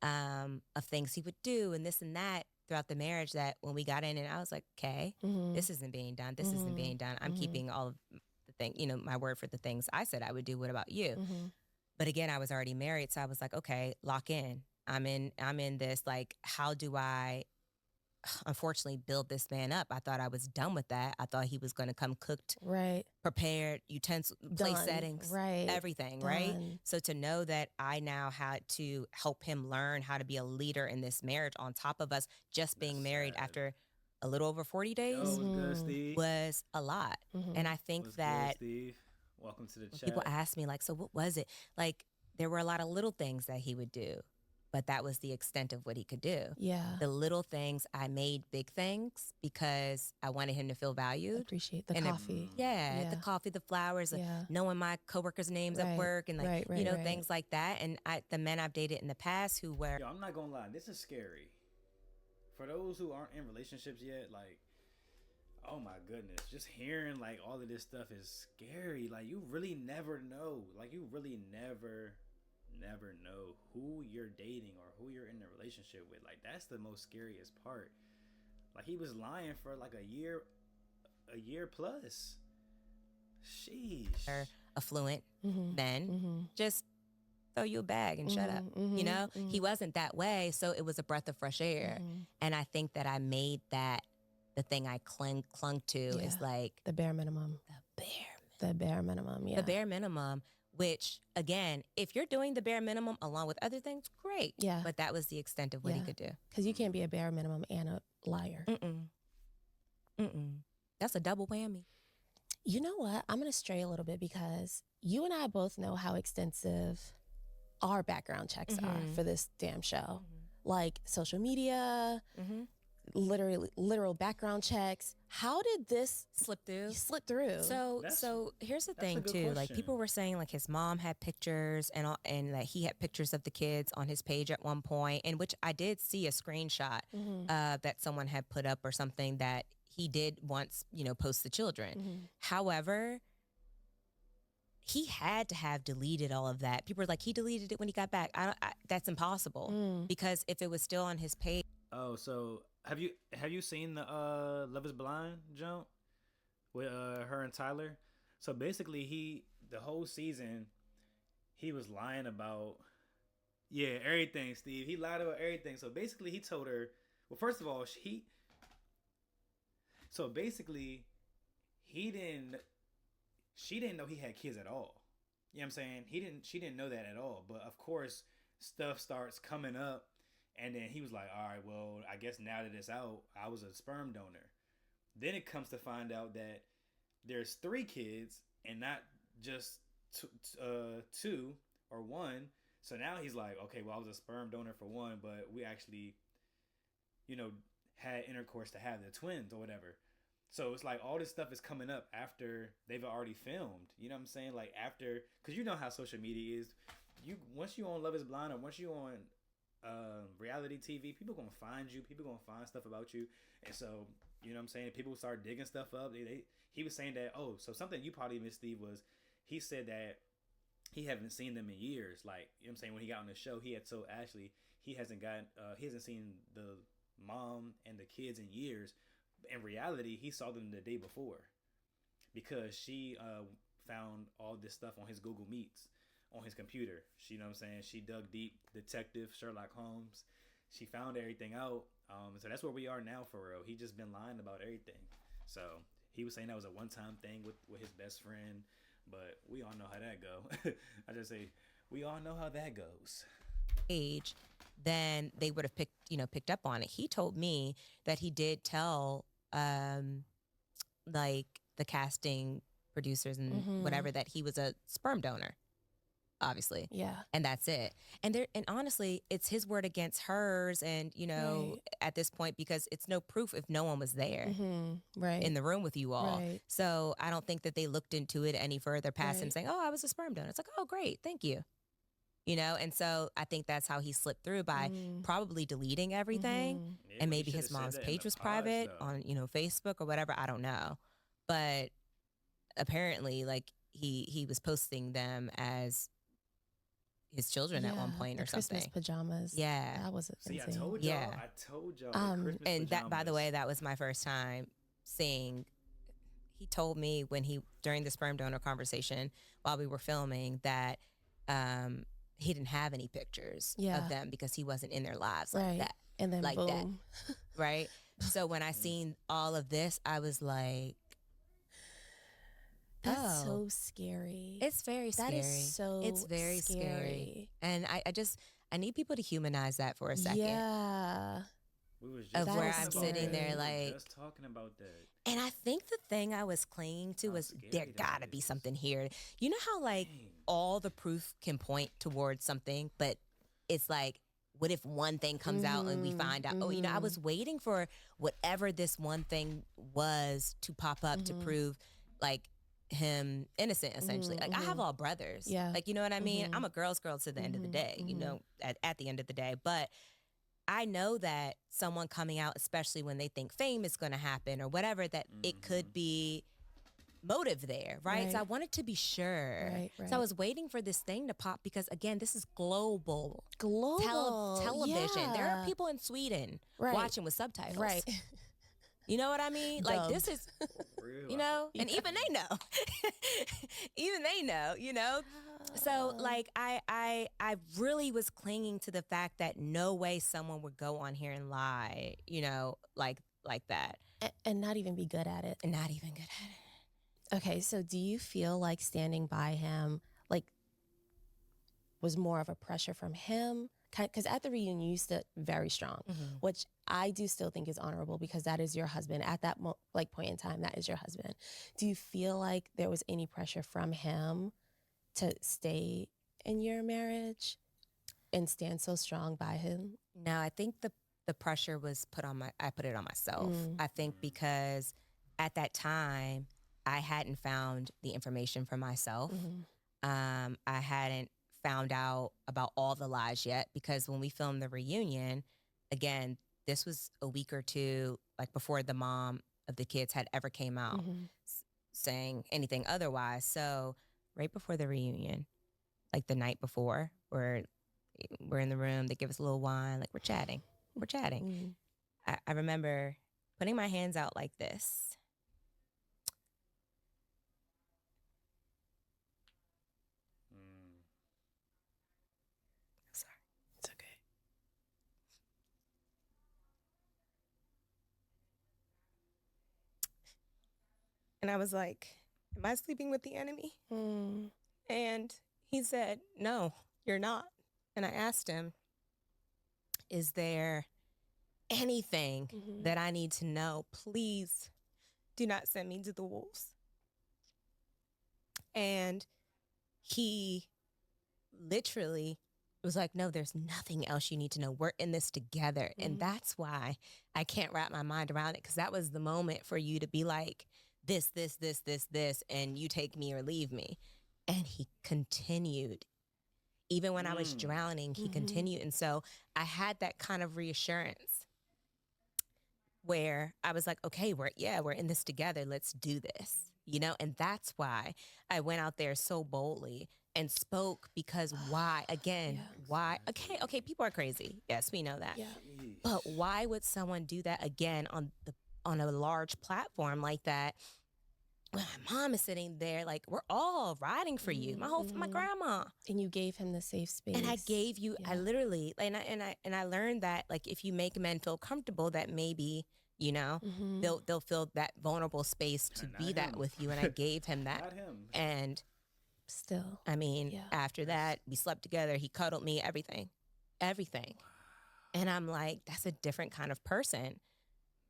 Yeah. of things he would do and this and that throughout the marriage, that when we got in, and I was like, okay, Mhm. this isn't being done. This isn't Mhm. being done. I'm Mhm. keeping all of the thing, my word for the things I said I would do. What about you? Mhm. But again, I was already married. So I was like, okay, lock in. I'm in this, like, how do I unfortunately build this man up? I thought I was done with that. I thought he was going to come cooked, Right. prepared, utensil, place Done. settings, Right. everything, right? Done. So to know that I now had to help him learn how to be a leader in this marriage on top of us just being That's married sad. after a little over 40 days Yo, what's good, Mhm. Steve? was a lot. Mhm. And I think What's that good, Steve? Welcome to the when chat. people ask me, like, so what was it? Like, there were a lot of little things that he would do, but that was the extent of what he could do. Yeah. The little things, I made big things because I wanted him to feel valued. Appreciate the And the- coffee. Yeah, the Yeah. coffee, the flowers, Yeah. knowing my coworkers' names Right, at work, and like, right, right, right. things like that. And the men I've dated in the past who were, Yo, I'm not gonna lie, this is scary. For those who aren't in relationships yet, like, oh my goodness, just hearing like all of this stuff is scary. Like, you really never know. Like, you really never know who you're dating or who you're in a relationship with. Like, that's the most scariest part. Like, he was lying for like a year plus. Sheesh. affluent Mhm. men, Mhm. just throw you a bag and shut up. Mhm, He mhm. wasn't that way. So it was a breath of fresh air. Mhm. And I think that I made that the thing I clung to is Yeah. like The bare minimum. The bare minimum. Yeah. the bare minimum, which again, if you're doing the bare minimum along with other things, great. Yeah. But that was the extent of what he Yeah. could do. Because you can't be a bare minimum and a liar. That's a double whammy. You know what? I'm going to stray a little bit because you and I both know how extensive our background checks are Mhm. for this damn show. Like social media, literal background checks. How did this Slip through. slip through? So here's the that's a thing good too. Like, question. people were saying like his mom had pictures and that he had pictures of the kids on his page at one point, and which I did see a screenshot that someone had put up or something that he did once, post the children. However, he had to have deleted all of that. People were like, he deleted it when he got back. That's impossible because if it was still on his page. Oh, so have you seen the Love Is Blind jump with her and Tyler? So basically, the whole season he was lying about everything. Steve, he lied about everything. So basically, he told her. Well, first of all, So basically, he didn't. She didn't know he had kids at all. You know what I'm saying? She didn't know that at all. But of course, stuff starts coming up. And then he was like, all right, well, I guess now that it's out, I was a sperm donor. Then it comes to find out that there's 3 kids and not just two or one. So now he's like, okay, well, I was a sperm donor for one, but we actually, had intercourse to have the twins or whatever. So it's like all this stuff is coming up after they've already filmed. You know what I'm saying? Like, after, because you know how social media is. Once you on Love Is Blind or once you on reality TV, people gonna find you. People gonna find stuff about you, and so you know what I'm saying. People start digging stuff up. He was saying that. Oh, so something you probably missed, Steve, was he said that he haven't seen them in years. Like, you know what I'm saying, when he got on the show, he had told Ashley he hasn't seen the mom and the kids in years. In reality, he saw them the day before because she found all this stuff on his Google Meets. on his computer. She, you know what I'm saying? She dug deep, detective Sherlock Holmes. She found everything out. So that's where we are now for real. He just been lying about everything. So he was saying that was a one-time thing with his best friend, but we all know how that go. I just say we all know how that goes. Age, then they would have picked up on it. He told me that he did tell like the casting producers and whatever that he was a sperm donor. Obviously. Yeah. And that's it. And honestly, it's his word against hers. And, at this point, because it's no proof if no one was there in the room with you all. Right. So I don't think that they looked into it any further past him saying, oh, I was a sperm donor. It's like, oh, great. Thank you. And so I think that's how he slipped through by probably deleting everything. Yeah, and maybe his mom's page was private on, Facebook or whatever. I don't know. But apparently, like, he was posting them as his children at one point or something. Christmas pajamas. Yeah. That was insane. See, I told y'all. I told y'all. Christmas and pajamas. that, by the way, that was my first time seeing. He told me during the sperm donor conversation while we were filming that he didn't have any pictures of them because he wasn't in their lives like that. And then like boom. that. Right? So when I seen all of this, I was like, that's so scary. It's very scary. That is so It's very scary. And I need people to humanize that for a second. Yeah. We was of just where talking I'm about sitting that. there We were like just talking about that. And I think the thing I was clinging to was there gotta be something here. You know how like all the proof can point towards something, but it's like, what if one thing comes out and we find out? Oh, I was waiting for whatever this one thing was to pop up to prove like him innocent, essentially. Like I have all brothers. Yeah. Like, you know what I mean? I'm a girl's girl to the end of the day, at the end of the day. But I know that someone coming out, especially when they think fame is going to happen or whatever, that it could be motive there, right? So I wanted to be sure. Right. So I was waiting for this thing to pop because, again, this is global television. Yeah. There are people in Sweden watching with subtitles. Right. You know what I mean? Like this is, Real. and even they know. Even they know, So like I really was clinging to the fact that no way someone would go on here and lie, like that. And not even be good at it. And not even good at it. Okay, so do you feel like standing by him, like, was more of a pressure from him? Because at the reunion, you stood very strong, which I do still think is honorable because that is your husband. At that point in time, that is your husband. Do you feel like there was any pressure from him to stay in your marriage and stand so strong by him? No, I think the pressure was I put it on myself. I think because at that time, I hadn't found the information for myself. I hadn't found out about all the lies yet because when we filmed the reunion, again, this was a week or two like before the mom of the kids had ever came out saying anything otherwise. So right before the reunion, like the night before, we're in the room, they give us a little wine, like we're chatting. I remember putting my hands out like this. And I was like, am I sleeping with the enemy? And he said, no, you're not. And I asked him, is there anything that I need to know? Please do not send me to the wolves. And he literally was like, no, there's nothing else you need to know. We're in this together. And that's why I can't wrap my mind around it, because that was the moment for you to be like, this, and you take me or leave me. And he continued. Even when I was drowning, he continued. And so I had that kind of reassurance where I was like, okay, we're in this together. Let's do this, And that's why I went out there so boldly and spoke, because why? Again, why? Okay, people are crazy. Yes, we know that. Yeah. But why would someone do that again on a large platform like that when my mom is sitting there, like, we're all riding for you, my grandma. And you gave him the safe space. And I gave you, I literally, and I learned that, like, if you make men feel comfortable, that maybe, you know, they'll feel that vulnerable space to be that with you. And I gave him that. Not him. And still, I mean, after that, we slept together. He cuddled me, everything. And I'm like, that's a different kind of person.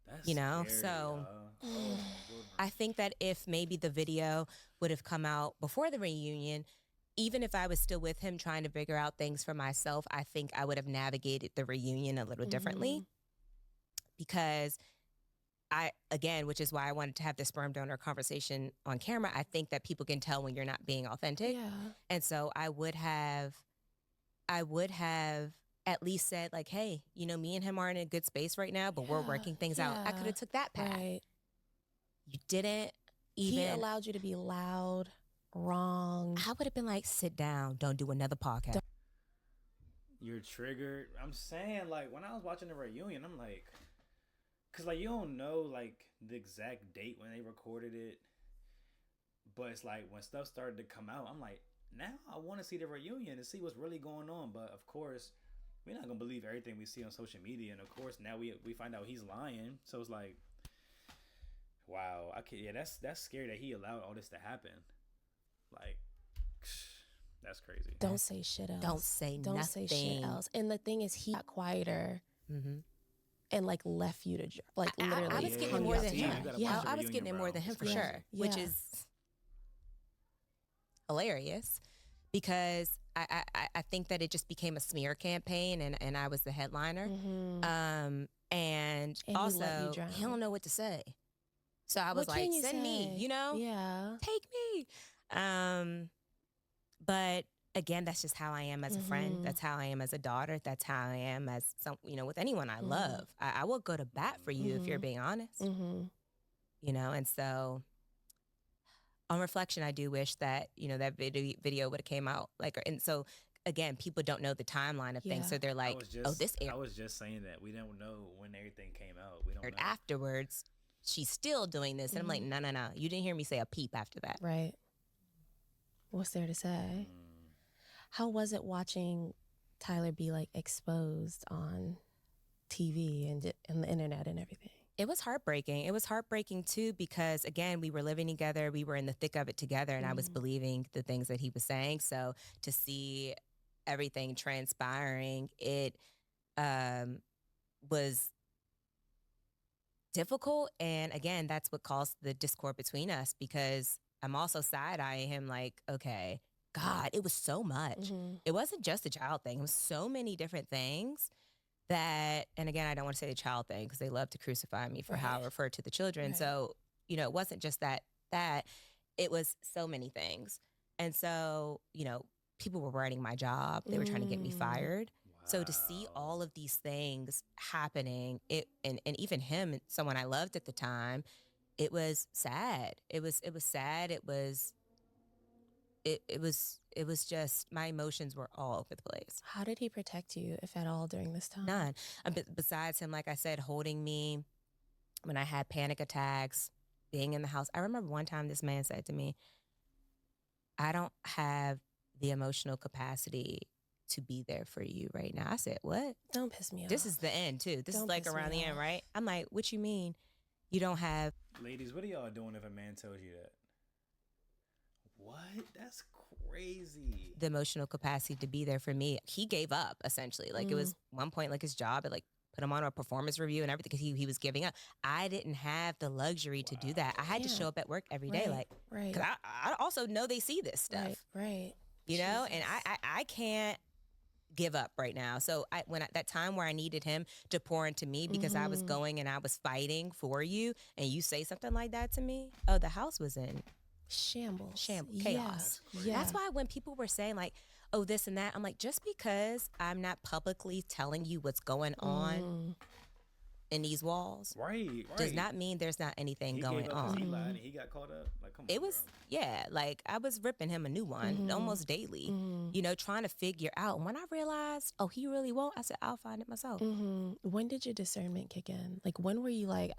That's you know, scary, so I think that if maybe the video would have come out before the reunion, even if I was still with him trying to figure out things for myself, I think I would have navigated the reunion a little differently, because which is why I wanted to have the sperm donor conversation on camera. I think that people can tell when you're not being authentic. Yeah. And so I would have at least said, like, hey, you know, me and him are in a good space right now, but we're working things out. I could have took that path. Right. You didn't even. He allowed you to be loud, wrong. I would have been like, sit down, don't do another podcast. You're triggered. I'm saying, like, when I was watching the reunion, I'm like, because, like, you don't know, like, the exact date when they recorded it. But it's like, when stuff started to come out, I'm like, now I want to see the reunion and see what's really going on. But, of course, we're not going to believe everything we see on social media. And, of course, now we find out he's lying. So it's like, wow. That's scary that he allowed all this to happen. Like, that's crazy. Don't say shit else. Don't say shit else. And the thing is, he got quieter and, like, left you to, like, literally. I was getting more than him. Yeah, I was getting it more than him for sure, which is hilarious, because I think that it just became a smear campaign, and I was the headliner. And also, he don't know what to say. So I was like, send me, you know? Yeah. Take me. But again, that's just how I am as a friend. That's how I am as a daughter. That's how I am as with anyone I love. I will go to bat for you if you're being honest. You know, and so on reflection, I do wish that, that video would have came out. And so again, people don't know the timeline of things. So they're like, this aired. I was just saying that. We don't know when everything came out. We don't know. Afterwards, she's still doing this. And I'm like, no. You didn't hear me say a peep after that. Right. What's there to say? How was it watching Tyler be, like, exposed on TV and the internet and everything? It was heartbreaking. It was heartbreaking, too, because, again, we were living together. We were in the thick of it together, and I was believing the things that he was saying. So to see everything transpiring, it was difficult. And, again, that's what caused the discord between us, because I'm also side-eyeing him like, okay, God, it was so much. It wasn't just a child thing. It was so many different things that, and again, I don't want to say the child thing because they love to crucify me for how I refer to the children. So, it wasn't just that it was so many things. And so, people were writing my job. They were trying to get me fired. Wow. So to see all of these things happening, and even him, someone I loved at the time, it was sad. It was sad. It was just, my emotions were all over the place. How did he protect you, if at all, during this time? None. Besides him, like I said, holding me when I had panic attacks, being in the house. I remember one time this man said to me, I don't have the emotional capacity to be there for you right now. I said, what? Don't piss me off. This is the end, too. This is like around the end, right? I'm like, what you mean you don't have... Ladies, what are y'all doing if a man tells you that? What? That's crazy. The emotional capacity to be there for me. He gave up, essentially. Like, it was one point, like, his job, it, like, put him on a performance review and everything because he was giving up. I didn't have the luxury to do that. I had to show up at work every day. Because I also know they see this stuff. Right. You know? And I can't give up right now. So that time where I needed him to pour into me because I was going and I was fighting for you, and you say something like that to me, the house was in shambles, chaos. Yeah. That's why when people were saying like, oh, this and that, I'm like, just because I'm not publicly telling you what's going on in these walls, right, does not mean there's not anything going on. He lied and he got caught up. Like, come on, it was, like, I was ripping him a new one almost daily, trying to figure out. When I realized, he really won't, I said, I'll find it myself. When did your discernment kick in? Like, when were you like,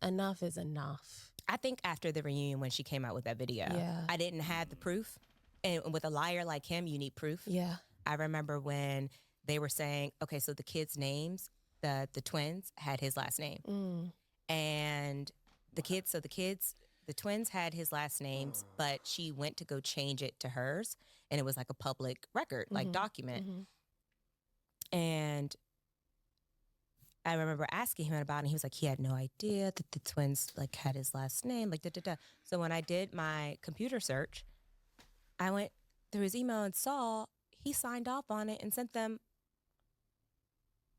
enough is enough? I think after the reunion when she came out with that video, I didn't have the proof. And with a liar like him, you need proof. Yeah. I remember when they were saying, okay, so the kids' names, the twins had his last name. And the twins had his last names, but she went to go change it to hers. And it was like a public record, like document. And I remember asking him about it. And he was like, he had no idea that the twins like had his last name, like da. So when I did my computer search, I went through his email and saw he signed off on it and sent them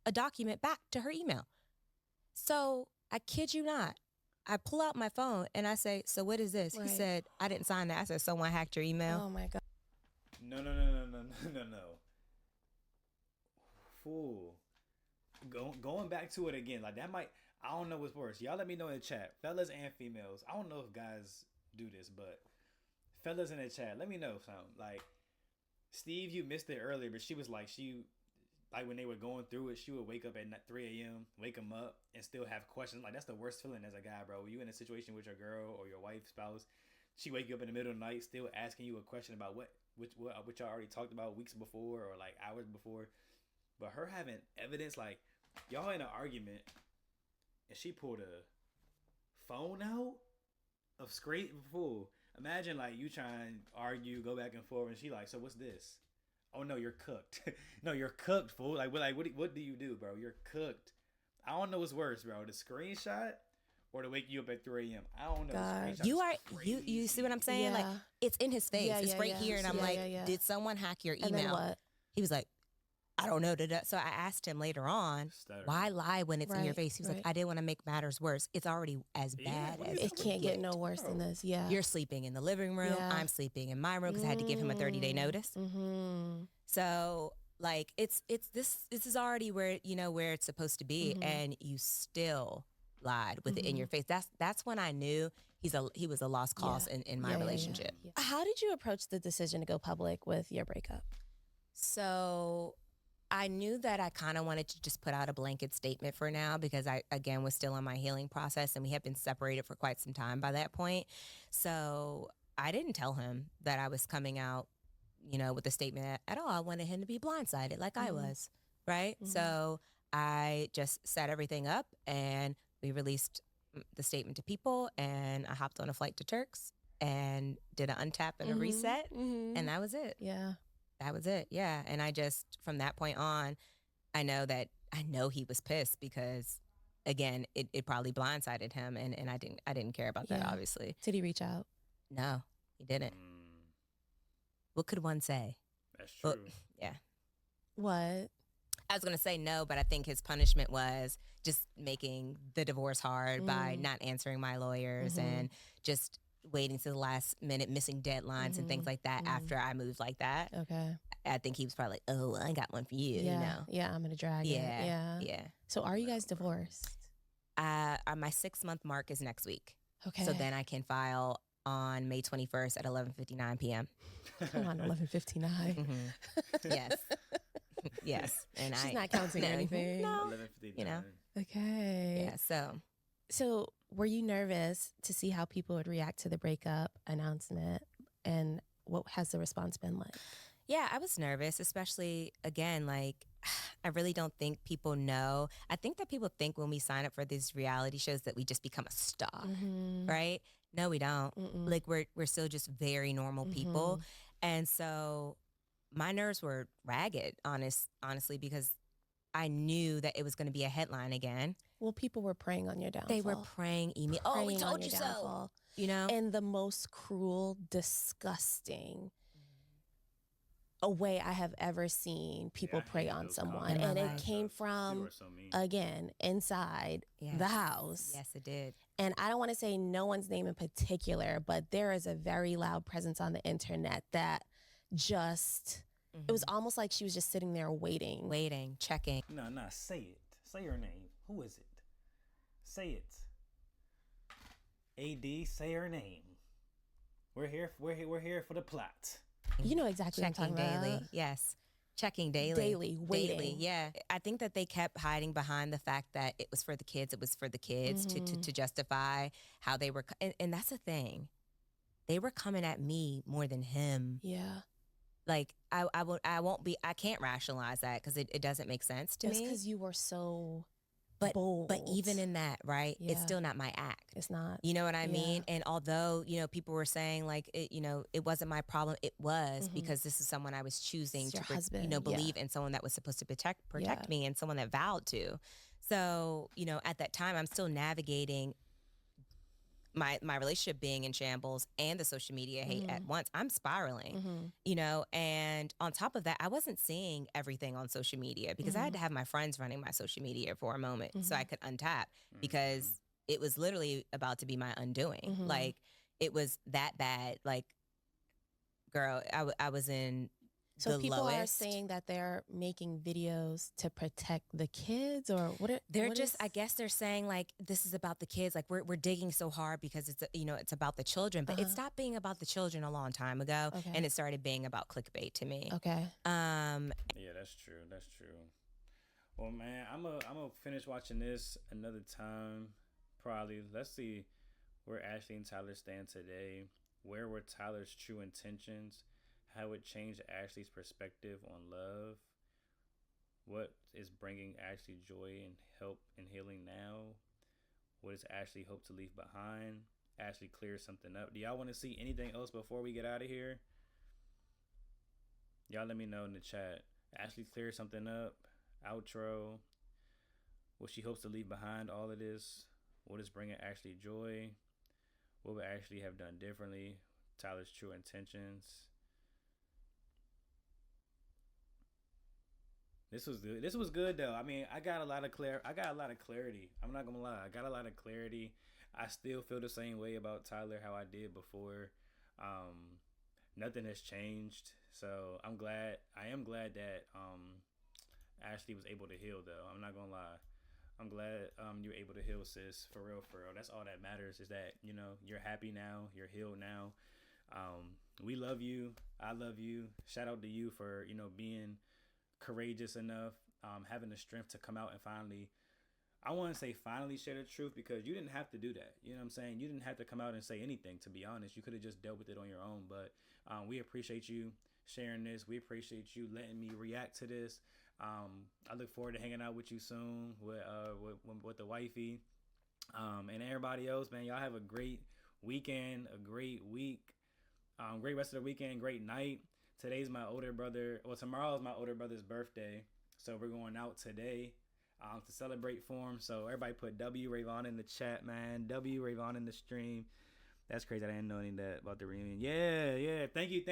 a document back to her email. So I kid you not, I pull out my phone and I say, so what is this? He said, I didn't sign that. I said, someone hacked your email. Oh my God. No. Fool. Going back to it again, like that might, I don't know what's worse. Y'all let me know in the chat, fellas and females. I don't know if guys do this, but fellas in the chat, let me know something. Like, Steve, you missed it earlier, but she was like, like when they were going through it, she would wake up at 3 a.m., wake them up, and still have questions. Like, that's the worst feeling as a guy, bro. You in a situation with your girl or your wife, spouse, she wake you up in the middle of the night, still asking you a question about what y'all already talked about weeks before or like hours before. But her having evidence, like, y'all in an argument, and she pulled a phone out of straight fool. Imagine like you try and argue, go back and forth, and she like, so what's this? Oh no, you're cooked. No, you're cooked, fool. Like what do you do, bro? You're cooked. I don't know what's worse, bro. The screenshot or to wake you up at 3 a.m. I don't know. God. You see what I'm saying? Yeah. Like, it's in his face. It's right here, and I'm like, did someone hack your email? And then what? He was like, I don't know. So I asked him later on, why lie when it's in your face? He was like, I didn't want to make matters worse. It's already as bad as it can't get no worse than this. Yeah. You're sleeping in the living room. Yeah. I'm sleeping in my room because I had to give him a 30-day notice. So like this is already where where it's supposed to be, and you still lied with it in your face. That's when I knew he was a lost cause in my relationship. Yeah. How did you approach the decision to go public with your breakup? So I knew that I kind of wanted to just put out a blanket statement for now because I, again, was still in my healing process and we had been separated for quite some time by that point. So I didn't tell him that I was coming out, with a statement at all. I wanted him to be blindsided like I was, right? So I just set everything up and we released the statement to people, and I hopped on a flight to Turks and did an untap and a reset, and that was it. Yeah. That was it. Yeah. And I just, from that point on, I know he was pissed because, again, it probably blindsided him, and I didn't care about that, obviously. Did he reach out? No, he didn't. What could one say? That's true. Yeah. What? I was going to say no, but I think his punishment was just making the divorce hard by not answering my lawyers and just waiting to the last minute, missing deadlines and things like that after I moved like that. Okay. I think he was probably like, oh, I got one for you, Yeah, I'm going to drag it. Yeah. So are you guys divorced? My 6-month mark is next week. Okay. So then I can file on May 21st at 11:59 p.m. Come on, 11:59. Yes. Yes. And she's not counting anything. No. 11:59. Okay. Yeah, So were you nervous to see how people would react to the breakup announcement, and what has the response been like? Yeah, I was nervous, especially, again, like, I really don't think people know. I think that people think when we sign up for these reality shows that we just become a star, right? No, we don't. Like, we're still just very normal people. And so my nerves were ragged, honestly, because I knew that it was going to be a headline again. Well, people were preying on your downfall. They were preying email. Oh, we told you so. In the most cruel, disgusting a way I have ever seen people prey on someone. And it came from, again, inside the house. Yes, it did. And I don't want to say no one's name in particular, but there is a very loud presence on the internet that just, it was almost like she was just sitting there waiting, checking. No, say it. Say her name. Who is it? Say it. AD, say her name. We're here for the plot. You know exactly what I'm talking daily. about. Yes. checking daily, waiting. Yeah, I think that they kept hiding behind the fact that it was for the kids. It was for the kids to justify how they were, and that's the thing. They were coming at me more than him. Yeah. Like I can't rationalize that because it doesn't make sense to me. It's because you were so But bold. even in that, right, it's still not my act. It's not. You know what I mean? And although, people were saying like, it wasn't my problem, it was because this is someone I was choosing to, husband. believe in, someone that was supposed to protect me and someone that vowed to. So, at that time, I'm still navigating my relationship being in shambles and the social media hate at once. I'm spiraling, and on top of that, I wasn't seeing everything on social media because I had to have my friends running my social media for a moment so I could untap because it was literally about to be my undoing. Like, it was that bad. Like, girl, I was in So the people lowest. are saying that they're making videos to protect the kids, or what? I guess they're saying like this is about the kids. Like we're digging so hard because it's it's about the children, but it stopped being about the children a long time ago, and it started being about clickbait to me. Okay. Yeah, that's true. That's true. Well, man, I'm gonna finish watching this another time. Probably. Let's see where Ashley and Tyler stand today. Where were Tyler's true intentions? How it changed Ashley's perspective on love. What is bringing Ashley joy and help and healing now? What does Ashley hope to leave behind? Ashley clears something up. Do y'all want to see anything else before we get out of here? Y'all let me know in the chat. Ashley clears something up. Outro. What she hopes to leave behind all of this. What is bringing Ashley joy? What would Ashley have done differently? Tyler's true intentions. This was good. This was good though. I mean, I got a lot of clarity. I'm not gonna lie. I got a lot of clarity. I still feel the same way about Tyler how I did before. Nothing has changed. So I am glad that Ashley was able to heal though. I'm not gonna lie. I'm glad you were able to heal, sis. For real, for real. That's all that matters is that, you're happy now, you're healed now. We love you. I love you. Shout out to you for, being courageous enough, having the strength to come out and finally, I want to say finally share the truth, because you didn't have to do that. You know what I'm saying? You didn't have to come out and say anything, to be honest. You could have just dealt with it on your own. But we appreciate you sharing this. We appreciate you letting me react to this. I look forward to hanging out with you soon with the wifey and everybody else. Man, y'all have a great weekend, a great week, great rest of the weekend, great night. Tomorrow is my older brother's birthday, so we're going out today to celebrate for him. So everybody put W Rayvon in the chat, man. W Rayvon in the stream. That's crazy. I didn't know any of that about the reunion. Yeah. Thank you.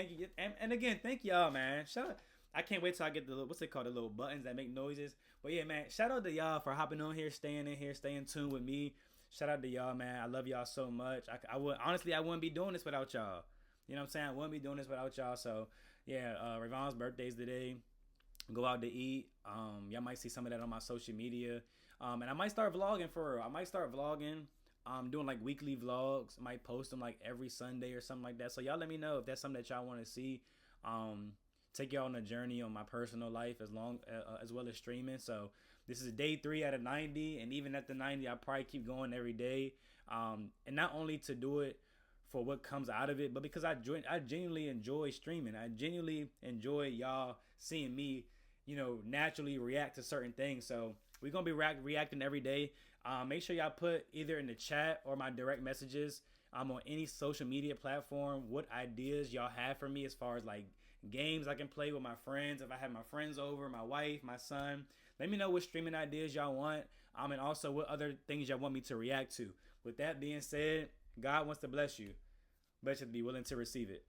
And again, thank y'all, man. Shout out. I can't wait till I get the little buttons that make noises. But yeah, man, shout out to y'all for hopping on here, staying in here, staying tuned with me. Shout out to y'all, man. I love y'all so much. I wouldn't be doing this without y'all. You know what I'm saying? I wouldn't be doing this without y'all. So yeah, Rayvon's birthday's today. Go out to eat. Y'all might see some of that on my social media. And I might start vlogging for real. I might start vlogging. Doing like weekly vlogs. I might post them like every Sunday or something like that. So y'all let me know if that's something that y'all want to see. Take y'all on a journey on my personal life as well as streaming. So this is day 3 out of 90, and even at the 90, I probably keep going every day. And not only to do it for what comes out of it, but because I genuinely enjoy streaming. I genuinely enjoy y'all seeing me, naturally react to certain things. So we're gonna be reacting every day. Make sure y'all put either in the chat or my direct messages on any social media platform what ideas y'all have for me as far as like games I can play with my friends. If I have my friends over, my wife, my son, let me know what streaming ideas y'all want. And also what other things y'all want me to react to. With that being said, God wants to bless you, but you have to be willing to receive it.